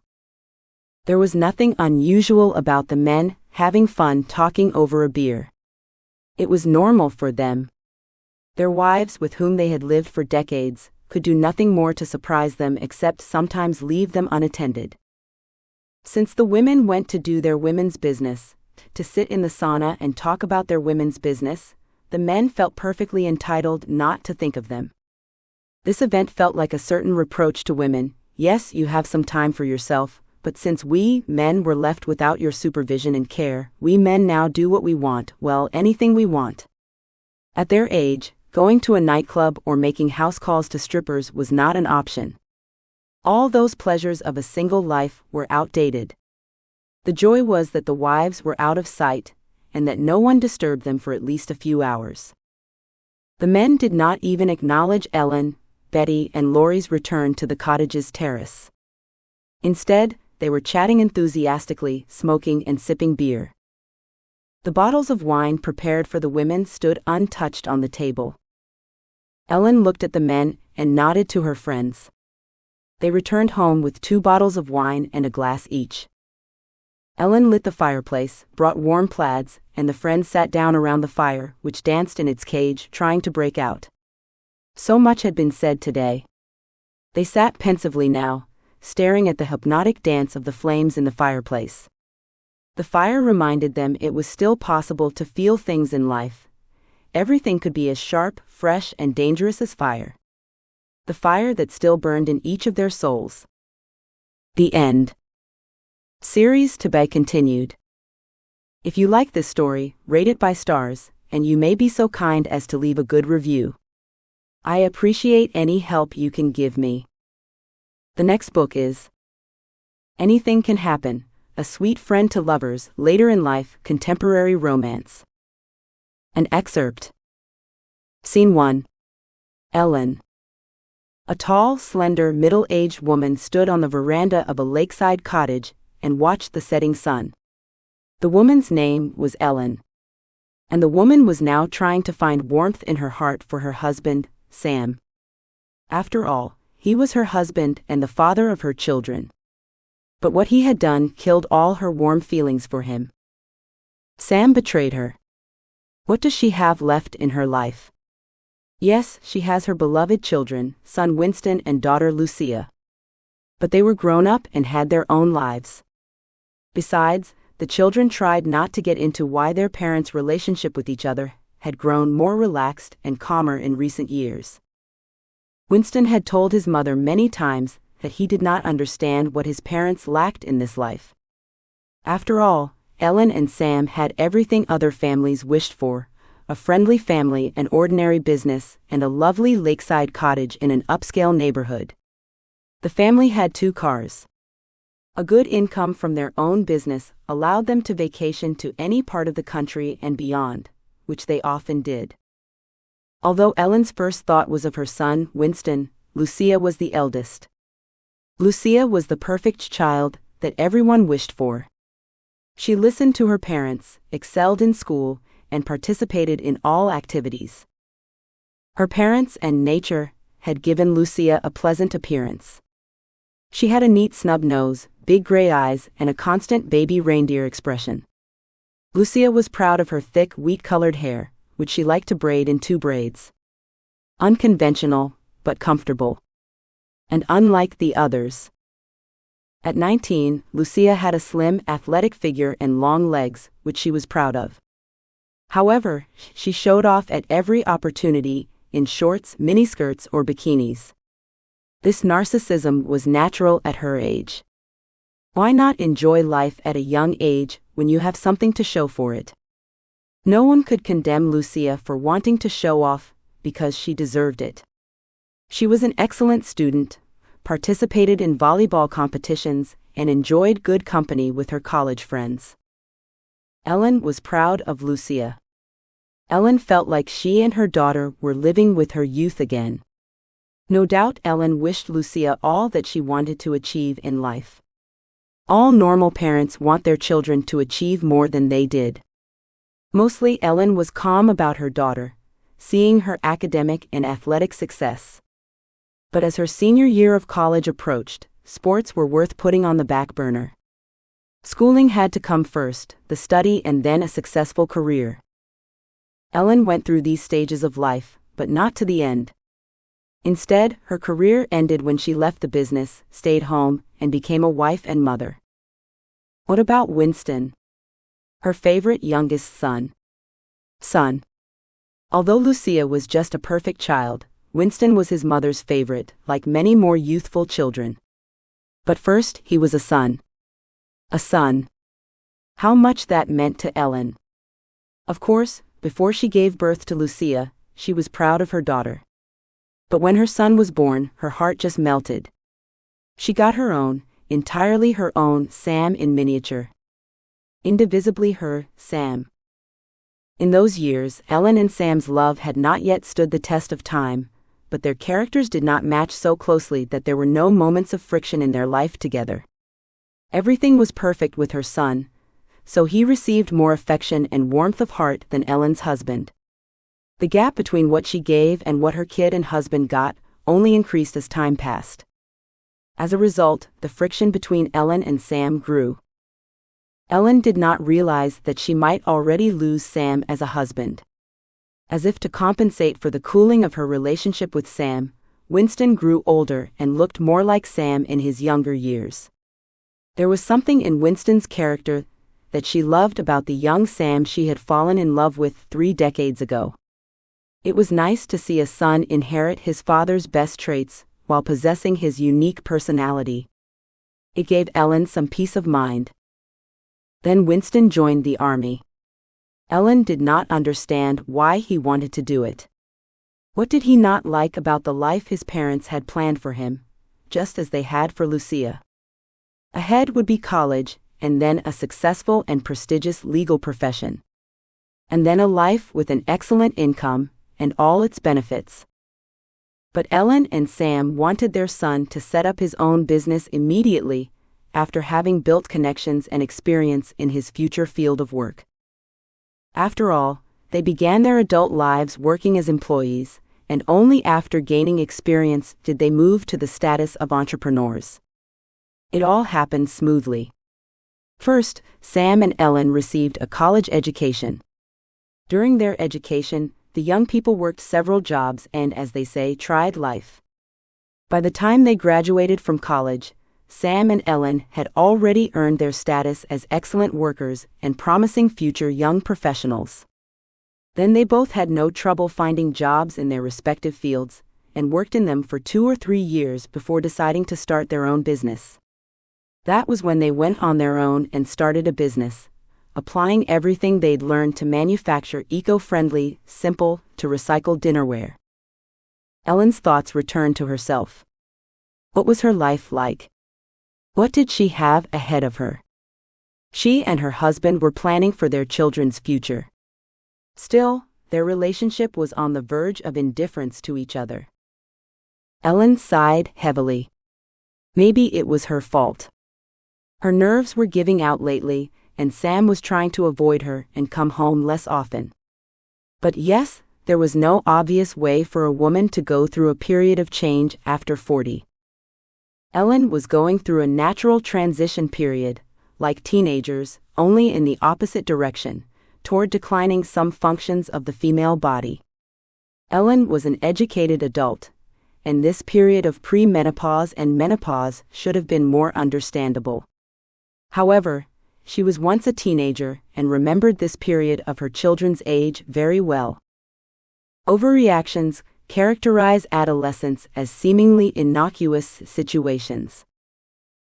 [SPEAKER 1] There was nothing unusual about the men having fun talking over a beer. It was normal for them. Their wives, with whom they had lived for decades, could do nothing more to surprise them except sometimes leave them unattended. Since the women went to do their women's business, to sit in the sauna and talk about their women's business, the men felt perfectly entitled not to think of them. This event felt like a certain reproach to women. Yes, you have some time for yourself, but since we, men, were left without your supervision and care, we men now do what we want, well, anything we want. At their age, going to a nightclub or making house calls to strippers was not an option. All those pleasures of a single life were outdated. The joy was that the wives were out of sight, and that no one disturbed them for at least a few hours. The men did not even acknowledge Ellen, Betty, and Lori's return to the cottage's terrace. Instead, they were chatting enthusiastically, smoking and sipping beer. The bottles of wine prepared for the women stood untouched on the table. Ellen looked at the men and nodded to her friends. They returned home with 2 bottles of wine and a glass each. Ellen lit the fireplace, brought warm plaids, and the friends sat down around the fire, which danced in its cage, trying to break out. So much had been said today. They sat pensively now, staring at the hypnotic dance of the flames in the fireplace. The fire reminded them it was still possible to feel things in life. Everything could be as sharp, fresh, and dangerous as fire. The fire that still burned in each of their souls. The end. Series to be continued. If you like this story, rate it by stars, and you may be so kind as to leave a good review. I appreciate any help you can give me. The next book is Anything Can Happen, A Sweet Friend to Lovers, Later in Life, Contemporary Romance. An excerpt. Scene 1. Ellen. A tall, slender, middle-aged woman stood on the veranda of a lakeside cottage and watched the setting sun. The woman's name was Ellen. And the woman was now trying to find warmth in her heart for her husband, Sam. After all, he was her husband and the father of her children. But what he had done killed all her warm feelings for him. Sam betrayed her. What does she have left in her life? Yes, she has her beloved children, son Winston and daughter Lucia. But they were grown up and had their own lives. Besides, the children tried not to get into why their parents' relationship with each other had grown more relaxed and calmer in recent years. Winston had told his mother many times that he did not understand what his parents lacked in this life. After all, Ellen and Sam had everything other families wished for, a friendly family, an ordinary business, and a lovely lakeside cottage in an upscale neighborhood. The family had 2 cars. A good income from their own business allowed them to vacation to any part of the country and beyond, which they often did. Although Ellen's first thought was of her son, Winston, Lucia was the eldest. Lucia was the perfect child that everyone wished for. She listened to her parents, excelled in school, and participated in all activities. Her parents and nature had given Lucia a pleasant appearance. She had a neat snub nose, big gray eyes, and a constant baby reindeer expression. Lucia was proud of her thick, wheat-colored hair, which she liked to braid in 2 braids. Unconventional, but comfortable. And unlike the others. At 19, Lucia had a slim, athletic figure and long legs, which she was proud of. However, she showed off at every opportunity, in shorts, miniskirts, or bikinis. This narcissism was natural at her age. Why not enjoy life at a young age when you have something to show for it? No one could condemn Lucia for wanting to show off, because she deserved it. She was an excellent student, participated in volleyball competitions, and enjoyed good company with her college friends. Ellen was proud of Lucia. Ellen felt like she and her daughter were living with her youth again. No doubt Ellen wished Lucia all that she wanted to achieve in life. All normal parents want their children to achieve more than they did. Mostly Ellen was calm about her daughter, seeing her academic and athletic success. But as her senior year of college approached, sports were worth putting on the back burner. Schooling had to come first, the study and then a successful career. Ellen went through these stages of life, but not to the end. Instead, her career ended when she left the business, stayed home, and became a wife and mother. What about Winston? Her favorite youngest son. Although Lucia was just a perfect child, Winston was his mother's favorite, like many more youthful children. But first, he was a son. A son. How much that meant to Ellen. Of course, before she gave birth to Lucia, she was proud of her daughter. But when her son was born, her heart just melted. She got her own, entirely her own, Sam in miniature. Indivisibly her, Sam. In those years, Ellen and Sam's love had not yet stood the test of time, but their characters did not match so closely that there were no moments of friction in their life together. Everything was perfect with her son, so he received more affection and warmth of heart than Ellen's husband. The gap between what she gave and what her kid and husband got only increased as time passed. As a result, the friction between Ellen and Sam grew. Ellen did not realize that she might already lose Sam as a husband. As if to compensate for the cooling of her relationship with Sam, Winston grew older and looked more like Sam in his younger years. There was something in Winston's character that she loved about the young Sam she had fallen in love with 3 decades ago. It was nice to see a son inherit his father's best traits while possessing his unique personality. It gave Ellen some peace of mind. Then Winston joined the army. Ellen did not understand why he wanted to do it. What did he not like about the life his parents had planned for him, just as they had for Lucia? Ahead would be college, and then a successful and prestigious legal profession. And then a life with an excellent income, and all its benefits. But Ellen and Sam wanted their son to set up his own business immediately, after having built connections and experience in his future field of work. After all, they began their adult lives working as employees, and only after gaining experience did they move to the status of entrepreneurs. It all happened smoothly. First, Sam and Ellen received a college education. During their education, the young people worked several jobs and, as they say, tried life. By the time they graduated from college, Sam and Ellen had already earned their status as excellent workers and promising future young professionals. Then they both had no trouble finding jobs in their respective fields, and worked in them for 2 or 3 years before deciding to start their own business. That was when they went on their own and started a business, applying everything they'd learned to manufacture eco-friendly, simple, to recycled dinnerware. Ellen's thoughts returned to herself. What was her life like? What did she have ahead of her? She and her husband were planning for their children's future. Still, their relationship was on the verge of indifference to each other. Ellen sighed heavily. Maybe it was her fault. Her nerves were giving out lately, and Sam was trying to avoid her and come home less often. But yes, there was no obvious way for a woman to go through a period of change after 40. Ellen was going through a natural transition period, like teenagers, only in the opposite direction, toward declining some functions of the female body. Ellen was an educated adult, and this period of pre-menopause and menopause should have been more understandable. However, she was once a teenager and remembered this period of her children's age very well. Overreactions characterize adolescence as seemingly innocuous situations.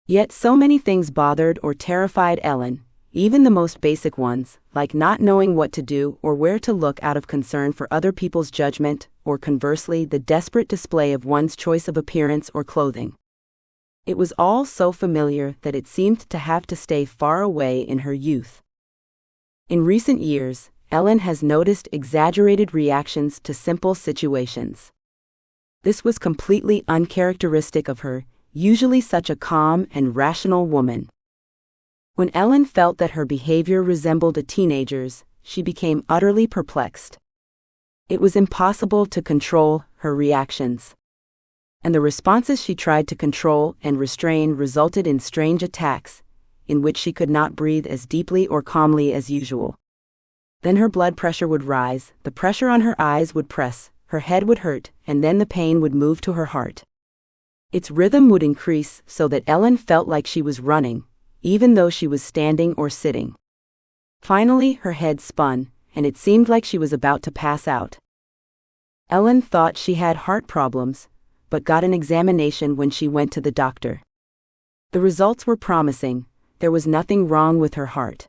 [SPEAKER 1] Yet so many things bothered or terrified Ellen, even the most basic ones, like not knowing what to do or where to look out of concern for other people's judgment, or conversely the desperate display of one's choice of appearance or clothing. It was all so familiar that it seemed to have to stay far away in her youth. In recent years, Ellen has noticed exaggerated reactions to simple situations. This was completely uncharacteristic of her, usually such a calm and rational woman. When Ellen felt that her behavior resembled a teenager's, she became utterly perplexed. It was impossible to control her reactions. And the responses she tried to control and restrain resulted in strange attacks, in which she could not breathe as deeply or calmly as usual. Then her blood pressure would rise, the pressure on her eyes would press, her head would hurt, and then the pain would move to her heart. Its rhythm would increase so that Ellen felt like she was running, even though she was standing or sitting. Finally, her head spun, and it seemed like she was about to pass out. Ellen thought she had heart problems, but got an examination when she went to the doctor. The results were promising. There was nothing wrong with her heart.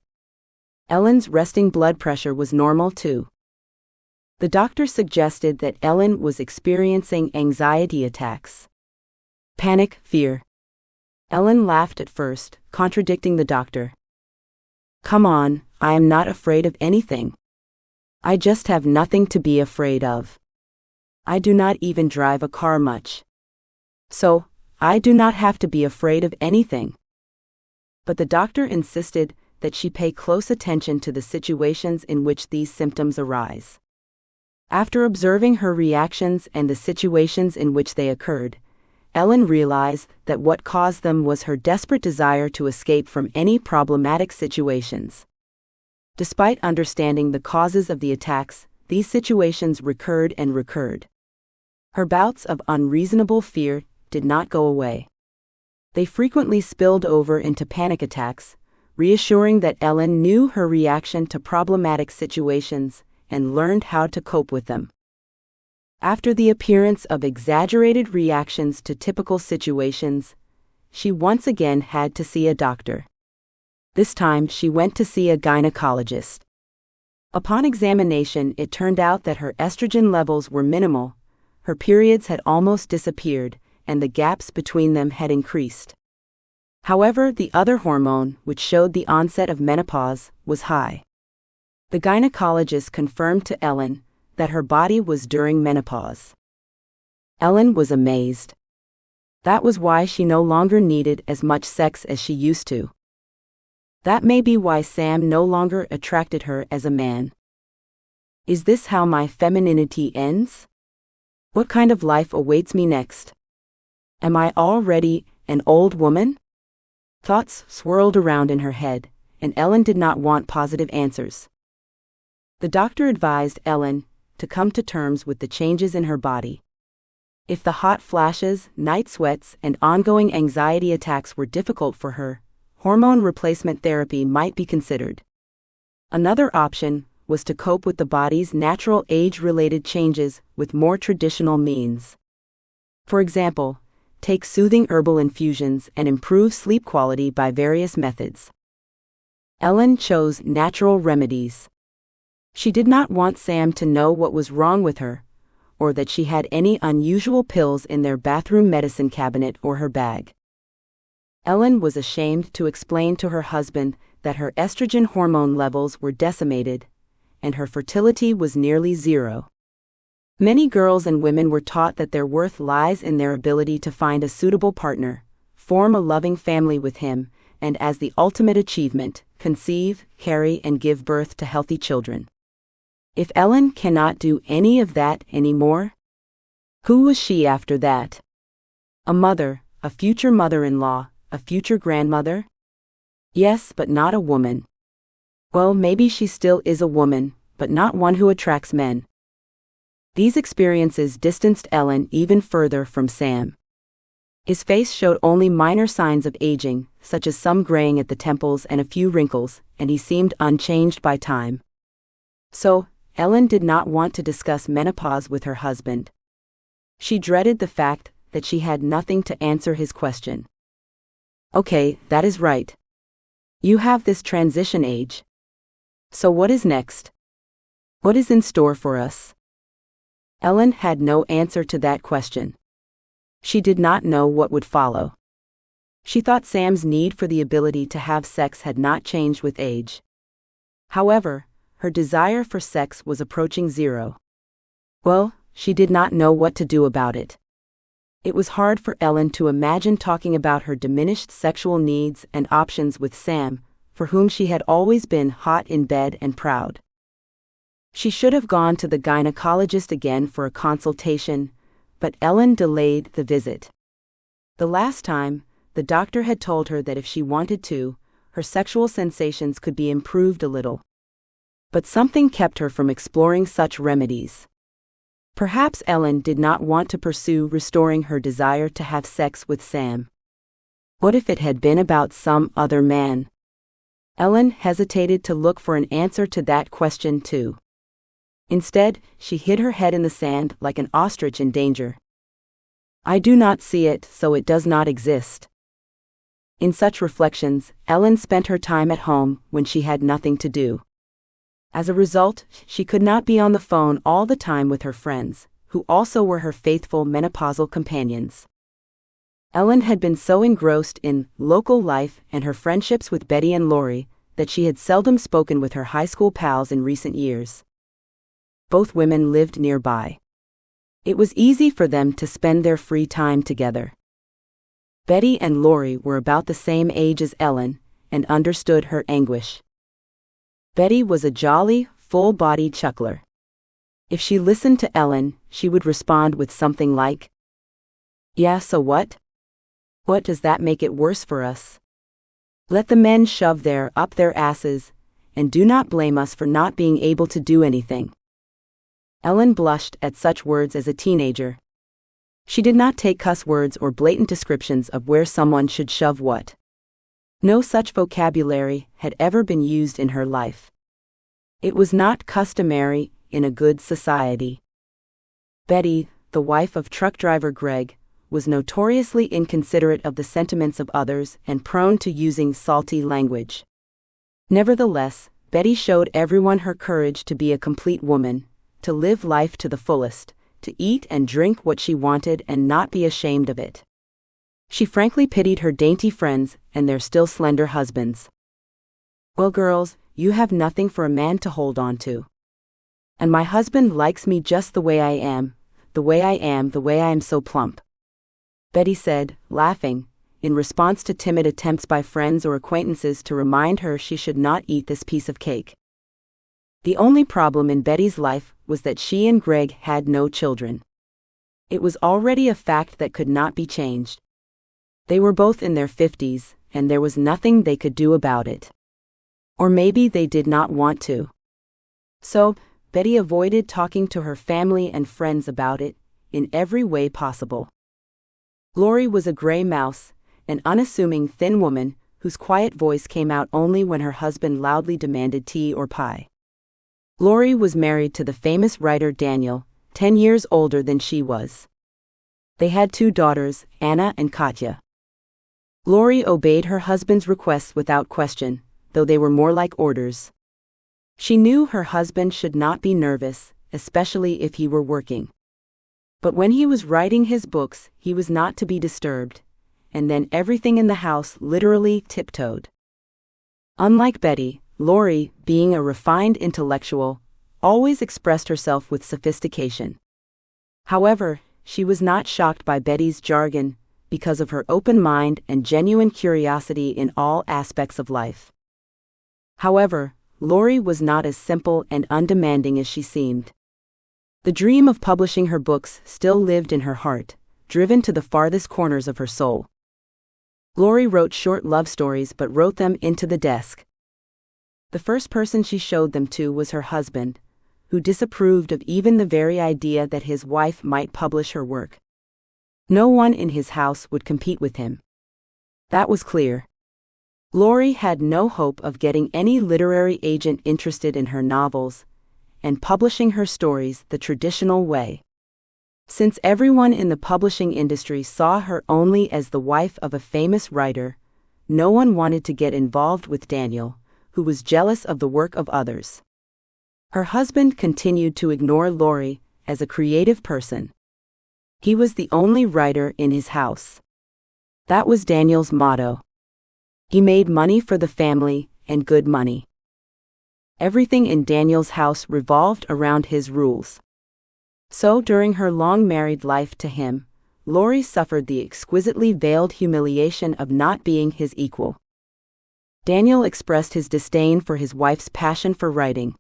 [SPEAKER 1] Ellen's resting blood pressure was normal too. The doctor suggested that Ellen was experiencing anxiety attacks. Panic, fear. Ellen laughed at first, contradicting the doctor. Come on, I am not afraid of anything. I just have nothing to be afraid of. I do not even drive a car much. So, I do not have to be afraid of anything. But the doctor insisted that she pay close attention to the situations in which these symptoms arise. After observing her reactions and the situations in which they occurred, Ellen realized that what caused them was her desperate desire to escape from any problematic situations. Despite understanding the causes of the attacks, these situations recurred and recurred. Her bouts of unreasonable fear did not go away. They frequently spilled over into panic attacks, reassuring that Ellen knew her reaction to problematic situations and learned how to cope with them. After the appearance of exaggerated reactions to typical situations, she once again had to see a doctor. This time she went to see a gynecologist. Upon examination, it turned out that her estrogen levels were minimal, her periods had almost disappeared, and the gaps between them had increased. However, the other hormone, which showed the onset of menopause, was high. The gynecologist confirmed to Ellen that her body was during menopause. Ellen was amazed. That was why she no longer needed as much sex as she used to. That may be why Sam no longer attracted her as a man. Is this how my femininity ends? What kind of life awaits me next? Am I already an old woman? Thoughts swirled around in her head, and Ellen did not want positive answers. The doctor advised Ellen to come to terms with the changes in her body. If the hot flashes, night sweats, and ongoing anxiety attacks were difficult for her, hormone replacement therapy might be considered. Another option was to cope with the body's natural age-related changes with more traditional means. For example, take soothing herbal infusions and improve sleep quality by various methods. Ellen chose natural remedies. She did not want Sam to know what was wrong with her, or that she had any unusual pills in their bathroom medicine cabinet or her bag. Ellen was ashamed to explain to her husband that her estrogen hormone levels were decimated, and her fertility was nearly zero. Many girls and women were taught that their worth lies in their ability to find a suitable partner, form a loving family with him, and as the ultimate achievement, conceive, carry, and give birth to healthy children. If Ellen cannot do any of that anymore, who was she after that? A mother, a future mother-in-law, a future grandmother? Yes, but not a woman. Well, maybe she still is a woman, but not one who attracts men. These experiences distanced Ellen even further from Sam. His face showed only minor signs of aging, such as some graying at the temples and a few wrinkles, and he seemed unchanged by time. So, Ellen did not want to discuss menopause with her husband. She dreaded the fact that she had nothing to answer his question. Okay, that is right. You have this transition age. So what is next? What is in store for us? Ellen had no answer to that question. She did not know what would follow. She thought Sam's need for the ability to have sex had not changed with age. However, her desire for sex was approaching zero. Well, she did not know what to do about it. It was hard for Ellen to imagine talking about her diminished sexual needs and options with Sam, for whom she had always been hot in bed and proud. She should have gone to the gynecologist again for a consultation, but Ellen delayed the visit. The last time, the doctor had told her that if she wanted to, her sexual sensations could be improved a little. But something kept her from exploring such remedies. Perhaps Ellen did not want to pursue restoring her desire to have sex with Sam. What if it had been about some other man? Ellen hesitated to look for an answer to that question too. Instead, she hid her head in the sand like an ostrich in danger. I do not see it, so it does not exist. In such reflections, Ellen spent her time at home when she had nothing to do. As a result, she could not be on the phone all the time with her friends, who also were her faithful menopausal companions. Ellen had been so engrossed in local life and her friendships with Betty and Lori that she had seldom spoken with her high school pals in recent years. Both women lived nearby. It was easy for them to spend their free time together. Betty and Lori were about the same age as Ellen and understood her anguish. Betty was a jolly, full-bodied chuckler. If she listened to Ellen, she would respond with something like, "Yeah, so what? What does that make it worse for us? Let the men shove their up their asses, and do not blame us for not being able to do anything." Ellen blushed at such words as a teenager. She did not take cuss words or blatant descriptions of where someone should shove what. No such vocabulary had ever been used in her life. It was not customary in a good society. Betty, the wife of truck driver Greg, was notoriously inconsiderate of the sentiments of others and prone to using salty language. Nevertheless, Betty showed everyone her courage to be a complete woman, to live life to the fullest, to eat and drink what she wanted and not be ashamed of it. She frankly pitied her dainty friends and their still slender husbands. Well, girls, you have nothing for a man to hold on to. And my husband likes me just the way I am, the way I am, the way I am so plump. Betty said, laughing, in response to timid attempts by friends or acquaintances to remind her she should not eat this piece of cake. The only problem in Betty's life was that she and Greg had no children. It was already a fact that could not be changed. They were both in their 50s, and there was nothing they could do about it. Or maybe they did not want to. So, Betty avoided talking to her family and friends about it, in every way possible. Lori was a gray mouse, an unassuming thin woman, whose quiet voice came out only when her husband loudly demanded tea or pie. Lori was married to the famous writer Daniel, 10 years older than she was. They had 2 daughters, Anna and Katya. Lori obeyed her husband's requests without question, though they were more like orders. She knew her husband should not be nervous, especially if he were working. But when he was writing his books, he was not to be disturbed, and then everything in the house literally tiptoed. Unlike Betty, Lori, being a refined intellectual, always expressed herself with sophistication. However, she was not shocked by Betty's jargon because of her open mind and genuine curiosity in all aspects of life. However, Lori was not as simple and undemanding as she seemed. The dream of publishing her books still lived in her heart, driven to the farthest corners of her soul. Lori wrote short love stories but wrote them into the desk. The first person she showed them to was her husband, who disapproved of even the very idea that his wife might publish her work. No one in his house would compete with him. That was clear. Lori had no hope of getting any literary agent interested in her novels and publishing her stories the traditional way. Since everyone in the publishing industry saw her only as the wife of a famous writer, no one wanted to get involved with Daniel, who was jealous of the work of others. Her husband continued to ignore Lori as a creative person. He was the only writer in his house. That was Daniel's motto. He made money for the family, and good money. Everything in Daniel's house revolved around his rules. So during her long married life to him, Lori suffered the exquisitely veiled humiliation of not being his equal. Daniel expressed his disdain for his wife's passion for writing.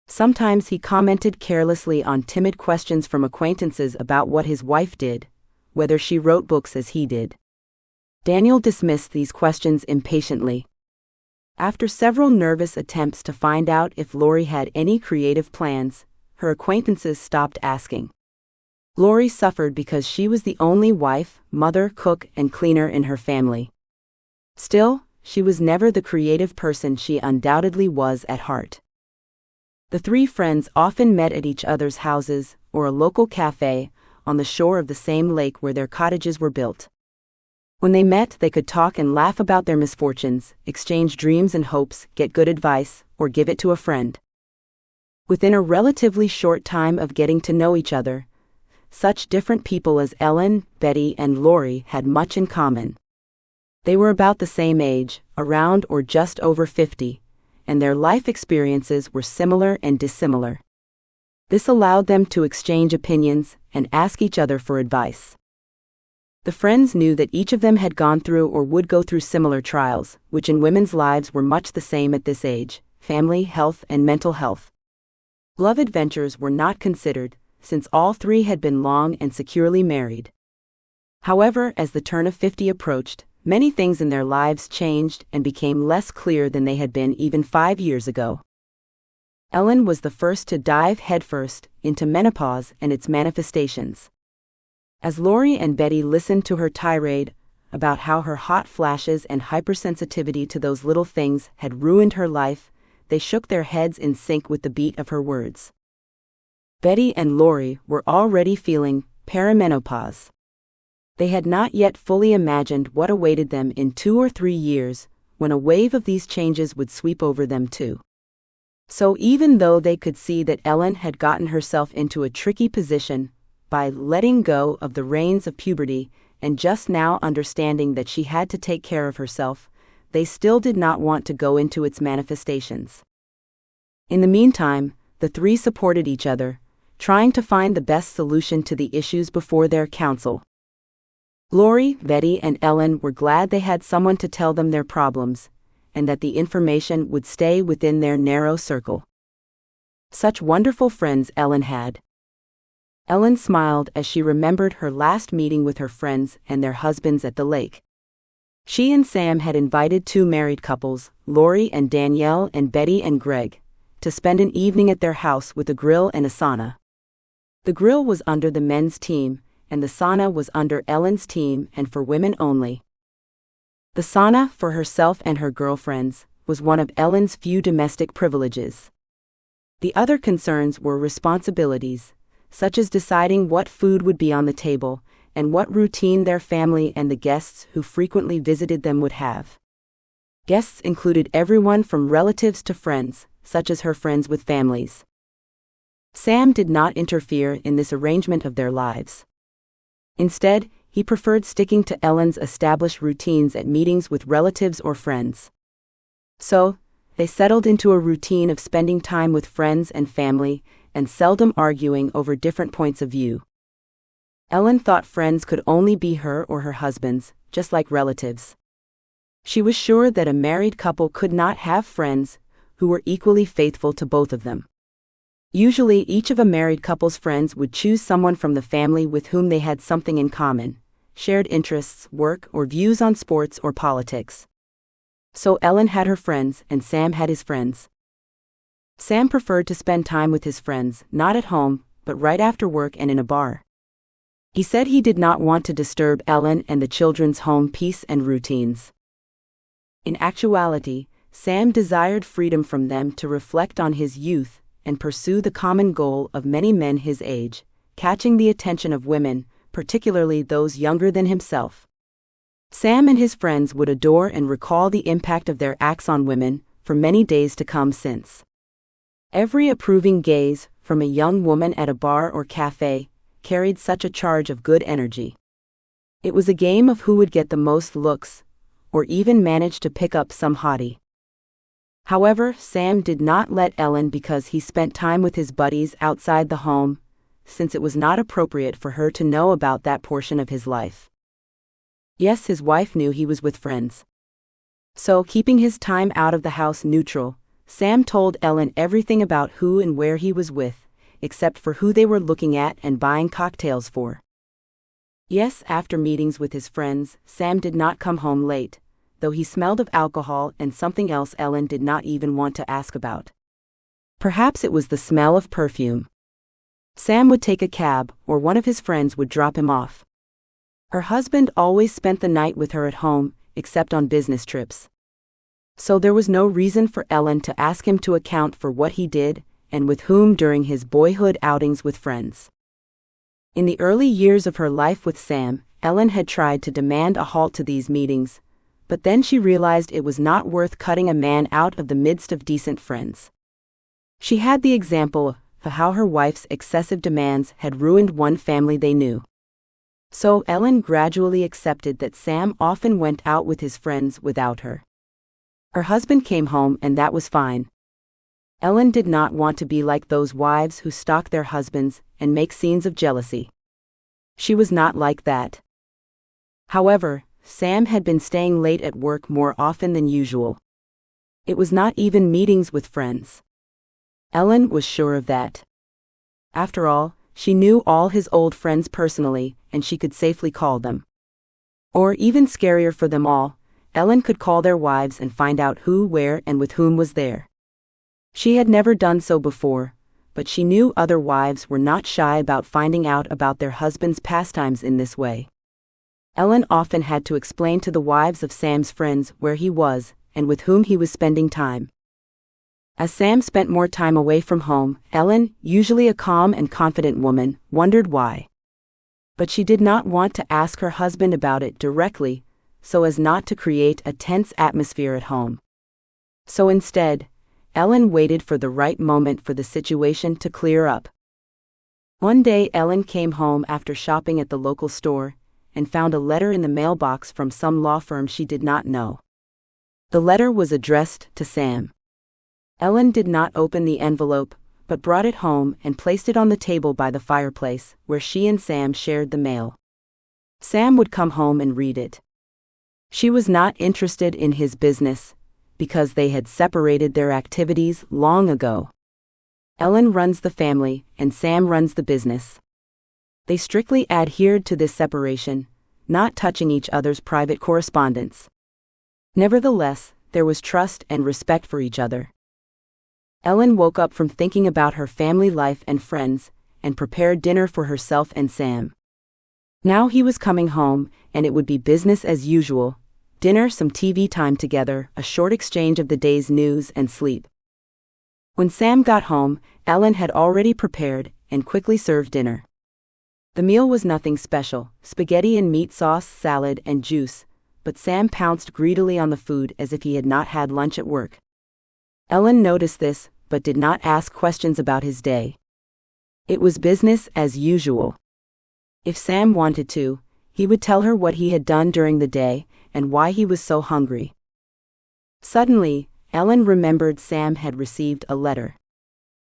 [SPEAKER 1] Sometimes he commented carelessly on timid questions from acquaintances about what his wife did, whether she wrote books as he did. Daniel dismissed these questions impatiently. After several nervous attempts to find out if Lori had any creative plans, her acquaintances stopped asking. Lori suffered because she was the only wife, mother, cook, and cleaner in her family. Still, she was never the creative person she undoubtedly was at heart. The three friends often met at each other's houses or a local cafe on the shore of the same lake where their cottages were built. When they met, they could talk and laugh about their misfortunes, exchange dreams and hopes, get good advice, or give it to a friend. Within a relatively short time of getting to know each other, such different people as Ellen, Betty, and Lori had much in common. They were about the same age, around or just over 50, and their life experiences were similar and dissimilar. This allowed them to exchange opinions and ask each other for advice. The friends knew that each of them had gone through or would go through similar trials, which in women's lives were much the same at this age: family, health, and mental health. Love adventures were not considered, since all three had been long and securely married. However, as the turn of 50 approached, many things in their lives changed and became less clear than they had been even 5 years ago. Ellen was the first to dive headfirst into menopause and its manifestations. As Lori and Betty listened to her tirade about how her hot flashes and hypersensitivity to those little things had ruined her life, they shook their heads in sync with the beat of her words. Betty and Lori were already feeling perimenopause. They had not yet fully imagined what awaited them in 2 or 3 years, when a wave of these changes would sweep over them too. So even though they could see that Ellen had gotten herself into a tricky position by letting go of the reins of puberty and just now understanding that she had to take care of herself, they still did not want to go into its manifestations. In the meantime, the three supported each other, trying to find the best solution to the issues before their council. Lori, Betty, and Ellen were glad they had someone to tell them their problems, and that the information would stay within their narrow circle. Such wonderful friends Ellen had. Ellen smiled as she remembered her last meeting with her friends and their husbands at the lake. She and Sam had invited 2 married couples, Lori and Danielle and Betty and Greg, to spend an evening at their house with a grill and a sauna. The grill was under the men's team, and the sauna was under Ellen's team and for women only. The sauna, for herself and her girlfriends, was one of Ellen's few domestic privileges. The other concerns were responsibilities, such as deciding what food would be on the table and what routine their family and the guests who frequently visited them would have. Guests included everyone from relatives to friends, such as her friends with families. Sam did not interfere in this arrangement of their lives. Instead, he preferred sticking to Ellen's established routines at meetings with relatives or friends. So, they settled into a routine of spending time with friends and family, and seldom arguing over different points of view. Ellen thought friends could only be her or her husband's, just like relatives. She was sure that a married couple could not have friends who were equally faithful to both of them. Usually, each of a married couple's friends would choose someone from the family with whom they had something in common, shared interests, work, or views on sports or politics. So Ellen had her friends and Sam had his friends. Sam preferred to spend time with his friends, not at home, but right after work and in a bar. He said he did not want to disturb Ellen and the children's home peace and routines. In actuality, Sam desired freedom from them to reflect on his youth and pursue the common goal of many men his age, catching the attention of women, particularly those younger than himself. Sam and his friends would adore and recall the impact of their acts on women for many days to come since. Every approving gaze from a young woman at a bar or cafe carried such a charge of good energy. It was a game of who would get the most looks, or even manage to pick up some hottie. However, Sam did not let Ellen because he spent time with his buddies outside the home, since it was not appropriate for her to know about that portion of his life. Yes, his wife knew he was with friends. So, keeping his time out of the house neutral, Sam told Ellen everything about who and where he was with, except for who they were looking at and buying cocktails for. Yes, after meetings with his friends, Sam did not come home late, though he smelled of alcohol and something else Ellen did not even want to ask about. Perhaps it was the smell of perfume. Sam would take a cab, or one of his friends would drop him off. Her husband always spent the night with her at home, except on business trips. So there was no reason for Ellen to ask him to account for what he did and with whom during his boyhood outings with friends. In the early years of her life with Sam, Ellen had tried to demand a halt to these meetings, but then she realized it was not worth cutting a man out of the midst of decent friends. She had the example of how her wife's excessive demands had ruined one family they knew. So Ellen gradually accepted that Sam often went out with his friends without her. Her husband came home and that was fine. Ellen did not want to be like those wives who stalk their husbands and make scenes of jealousy. She was not like that. However, Sam had been staying late at work more often than usual. It was not even meetings with friends. Ellen was sure of that. After all, she knew all his old friends personally, and she could safely call them. Or even scarier for them all, Ellen could call their wives and find out who, where, and with whom was there. She had never done so before, but she knew other wives were not shy about finding out about their husbands' pastimes in this way. Ellen often had to explain to the wives of Sam's friends where he was and with whom he was spending time. As Sam spent more time away from home, Ellen, usually a calm and confident woman, wondered why. But she did not want to ask her husband about it directly, so as not to create a tense atmosphere at home. So instead, Ellen waited for the right moment for the situation to clear up. One day Ellen came home after shopping at the local store and found a letter in the mailbox from some law firm she did not know. The letter was addressed to Sam. Ellen did not open the envelope, but brought it home and placed it on the table by the fireplace, where she and Sam shared the mail. Sam would come home and read it. She was not interested in his business, because they had separated their activities long ago. Ellen runs the family, and Sam runs the business. They strictly adhered to this separation, not touching each other's private correspondence. Nevertheless, there was trust and respect for each other. Ellen woke up from thinking about her family life and friends, and prepared dinner for herself and Sam. Now he was coming home, and it would be business as usual: dinner, some TV time together, a short exchange of the day's news, and sleep. When Sam got home, Ellen had already prepared and quickly served dinner. The meal was nothing special: spaghetti and meat sauce, salad, and juice, but Sam pounced greedily on the food as if he had not had lunch at work. Ellen noticed this, but did not ask questions about his day. It was business as usual. If Sam wanted to, he would tell her what he had done during the day and why he was so hungry. Suddenly, Ellen remembered Sam had received a letter.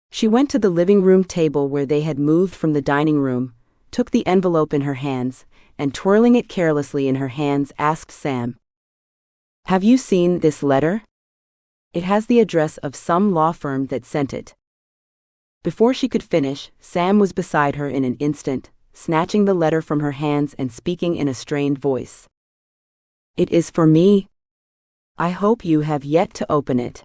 [SPEAKER 1] She went to the living room table where they had moved from the dining room, took the envelope in her hands, and twirling it carelessly in her hands asked Sam, "Have you seen this letter? It has the address of some law firm that sent it." Before she could finish, Sam was beside her in an instant, snatching the letter from her hands and speaking in a strained voice. "It is for me. I hope you have yet to open it."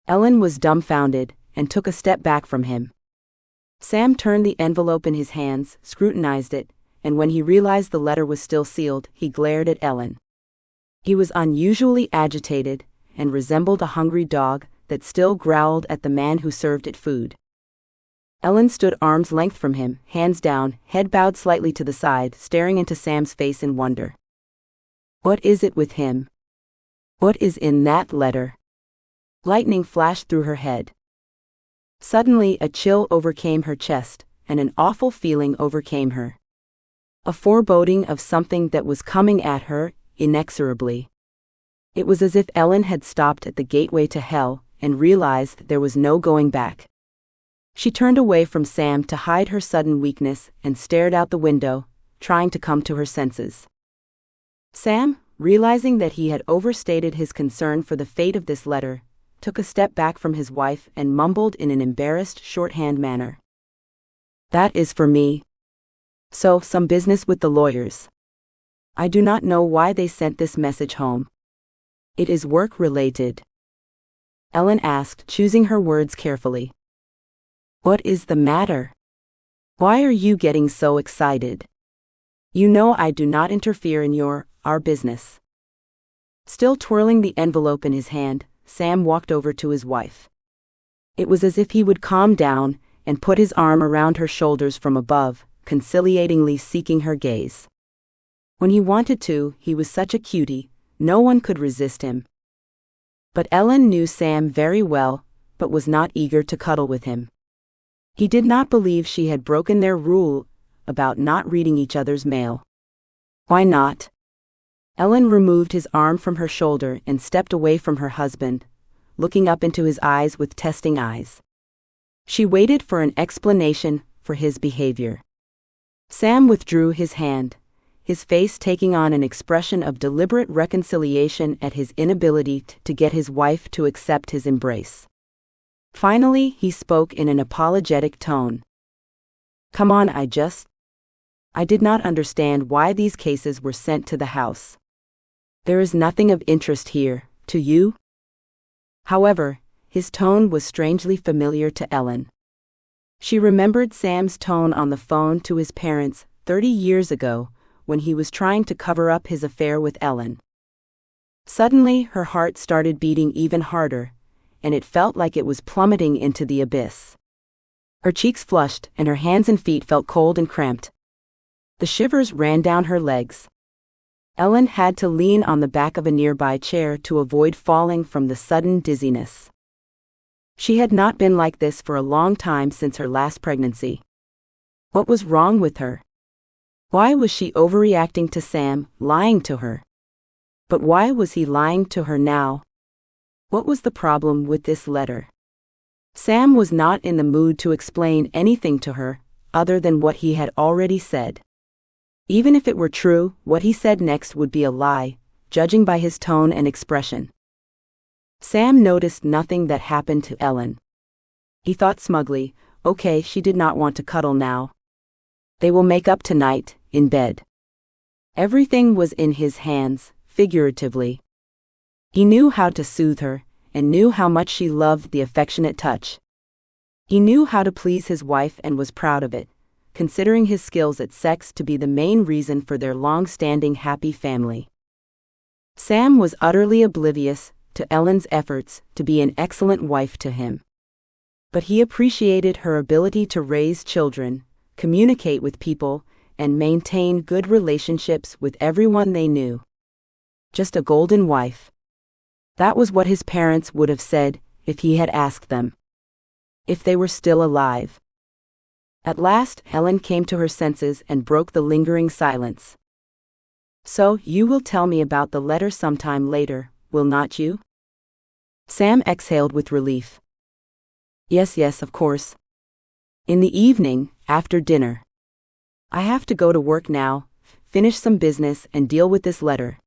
[SPEAKER 1] Ellen was dumbfounded and took a step back from him. Sam turned the envelope in his hands, scrutinized it, and when he realized the letter was still sealed, he glared at Ellen. He was unusually agitated and resembled a hungry dog that still growled at the man who served it food. Ellen stood arm's length from him, hands down, head bowed slightly to the side, staring into Sam's face in wonder. What is it with him? What is in that letter? Lightning flashed through her head. Suddenly a chill overcame her chest, and an awful feeling overcame her. A foreboding of something that was coming at her, inexorably. It was as if Ellen had stopped at the gateway to hell and realized there was no going back. She turned away from Sam to hide her sudden weakness and stared out the window, trying to come to her senses. Sam, realizing that he had overstated his concern for the fate of this letter, took a step back from his wife and mumbled in an embarrassed shorthand manner. "That is for me. So, some business with the lawyers. I do not know why they sent this message home. It is work-related." Ellen asked, choosing her words carefully. "What is the matter? Why are you getting so excited? You know I do not interfere in our business." Still twirling the envelope in his hand, Sam walked over to his wife. It was as if he would calm down and put his arm around her shoulders from above, conciliatingly seeking her gaze. When he wanted to, he was such a cutie, no one could resist him. But Ellen knew Sam very well, but was not eager to cuddle with him. He did not believe she had broken their rule about not reading each other's mail. Why not? Ellen removed his arm from her shoulder and stepped away from her husband, looking up into his eyes with testing eyes. She waited for an explanation for his behavior. Sam withdrew his hand, his face taking on an expression of deliberate reconciliation at his inability to get his wife to accept his embrace. Finally, he spoke in an apologetic tone. "Come on, I did not understand why these cases were sent to the house. There is nothing of interest here, to you?" However, his tone was strangely familiar to Ellen. She remembered Sam's tone on the phone to his parents 30 years ago when he was trying to cover up his affair with Ellen. Suddenly, her heart started beating even harder, and it felt like it was plummeting into the abyss. Her cheeks flushed and her hands and feet felt cold and cramped. The shivers ran down her legs. Ellen had to lean on the back of a nearby chair to avoid falling from the sudden dizziness. She had not been like this for a long time since her last pregnancy. What was wrong with her? Why was she overreacting to Sam, lying to her? But why was he lying to her now? What was the problem with this letter? Sam was not in the mood to explain anything to her, other than what he had already said. Even if it were true, what he said next would be a lie, judging by his tone and expression. Sam noticed nothing that happened to Ellen. He thought smugly, okay, she did not want to cuddle now. They will make up tonight, in bed. Everything was in his hands, figuratively. He knew how to soothe her, and knew how much she loved the affectionate touch. He knew how to please his wife and was proud of it, considering his skills at sex to be the main reason for their long-standing happy family. Sam was utterly oblivious to Ellen's efforts to be an excellent wife to him. But he appreciated her ability to raise children, communicate with people, and maintain good relationships with everyone they knew. Just a golden wife. That was what his parents would have said if he had asked them. If they were still alive. At last, Ellen came to her senses and broke the lingering silence. So, you will tell me about the letter sometime later, will not you? Sam exhaled with relief. Yes, of course. In the evening, after dinner. I have to go to work now, finish some business and deal with this letter.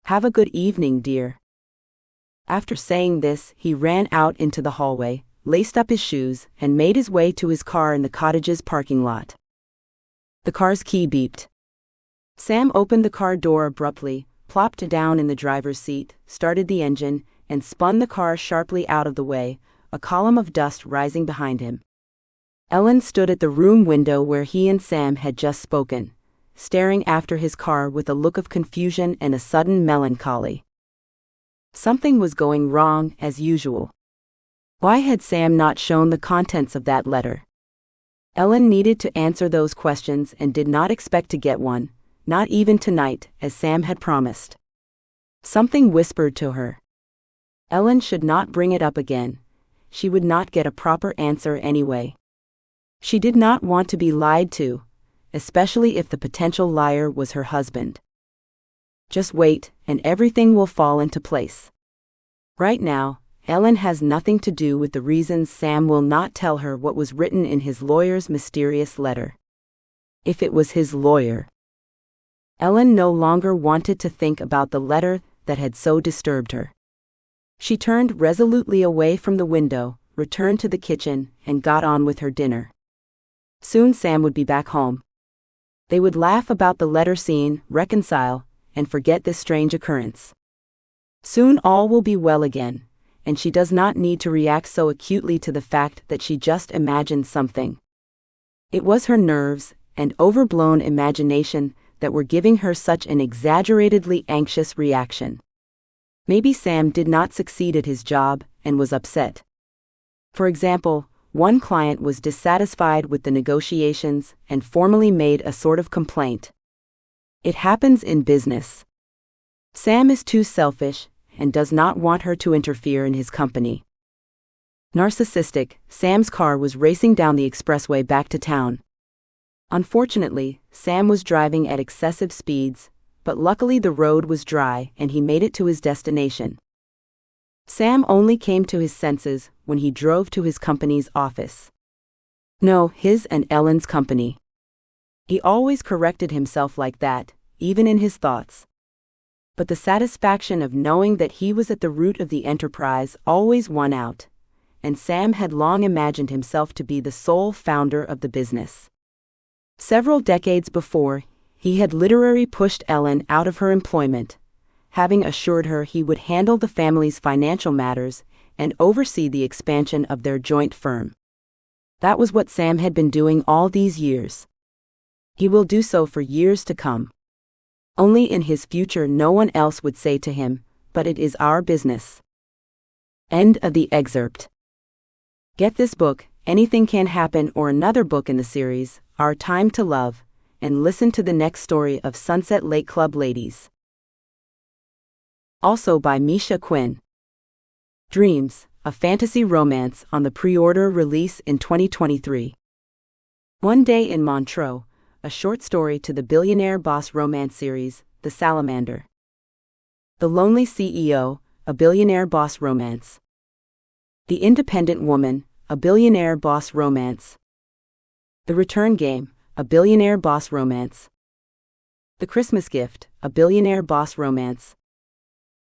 [SPEAKER 1] Have a good evening, dear. After saying this, he ran out into the hallway, laced up his shoes, and made his way to his car in the cottage's parking lot. The car's key beeped. Sam opened the car door abruptly, plopped down in the driver's seat, started the engine, and spun the car sharply out of the way, a column of dust rising behind him. Ellen stood at the room window where he and Sam had just spoken, staring after his car with a look of confusion and a sudden melancholy. Something was going wrong, as usual. Why had Sam not shown the contents of that letter? Ellen needed to answer those questions and did not expect to get one, not even tonight, as Sam had promised. Something whispered to her. Ellen should not bring it up again. She would not get a proper answer anyway. She did not want to be lied to, especially if the potential liar was her husband. Just wait, and everything will fall into place. Right now, Ellen has nothing to do with the reasons Sam will not tell her what was written in his lawyer's mysterious letter. If it was his lawyer. Ellen no longer wanted to think about the letter that had so disturbed her. She turned resolutely away from the window, returned to the kitchen, and got on with her dinner. Soon Sam would be back home. They would laugh about the letter scene, reconcile, and forget this strange occurrence. Soon all will be well again, and she does not need to react so acutely to the fact that she just imagined something. It was her nerves and overblown imagination that were giving her such an exaggeratedly anxious reaction. Maybe Sam did not succeed at his job and was upset. For example, one client was dissatisfied with the negotiations and formally made a sort of complaint. It happens in business. Sam is too selfish and does not want her to interfere in his company. Narcissistic, Sam's car was racing down the expressway back to town. Unfortunately, Sam was driving at excessive speeds, but luckily the road was dry and he made it to his destination. Sam only came to his senses when he drove to his company's office. No, his and Ellen's company. He always corrected himself like that, even in his thoughts. But the satisfaction of knowing that he was at the root of the enterprise always won out, and Sam had long imagined himself to be the sole founder of the business. Several decades before, he had literally pushed Ellen out of her employment, having assured her he would handle the family's financial matters and oversee the expansion of their joint firm. That was what Sam had been doing all these years. He will do so for years to come. Only in his future no one else would say to him, "But it is our business." End of the excerpt. Get this book, Anything Can Happen, or another book in the series, Our Time to Love, and listen to the next story of Sunset Lake Club Ladies. Also by Misha Quinn. Dreams, a fantasy romance on the pre-order release in 2023. One Day in Montreux, a short story to the billionaire boss romance series, The Salamander. The Lonely CEO, a billionaire boss romance. The Independent Woman, a billionaire boss romance. The Return Game, a billionaire boss romance. The Christmas Gift, a billionaire boss romance.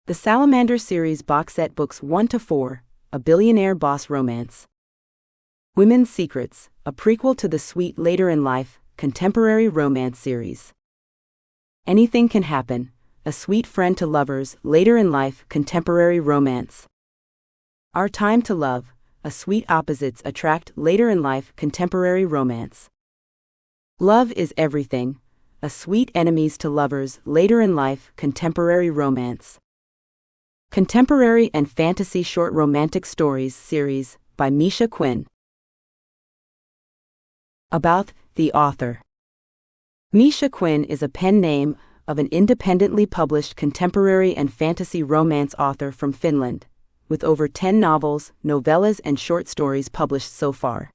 [SPEAKER 1] The Salamander series box set books 1 to 4, a billionaire boss romance. Women's Secrets, a prequel to the sweet later in life, contemporary romance series. Anything Can Happen, a sweet friend to lovers, later in life, contemporary romance. Our Time to Love, a sweet opposites attract, later in life, contemporary romance. Love is Everything, a sweet enemies to lovers, later in life, contemporary romance. Contemporary and Fantasy Short Romantic Stories series by Misha Quinn. About the author. Misha Quinn is a pen name of an independently published contemporary and fantasy romance author from Finland, with over 10 novels, novellas, and short stories published so far.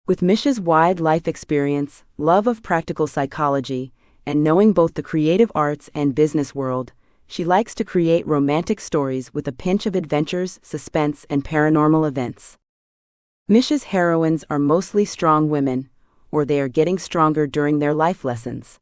[SPEAKER 1] With Misha's wide life experience, love of practical psychology, and knowing both the creative arts and business world, she likes to create romantic stories with a pinch of adventures, suspense, and paranormal events. Misha's heroines are mostly strong women, or they are getting stronger during their life lessons.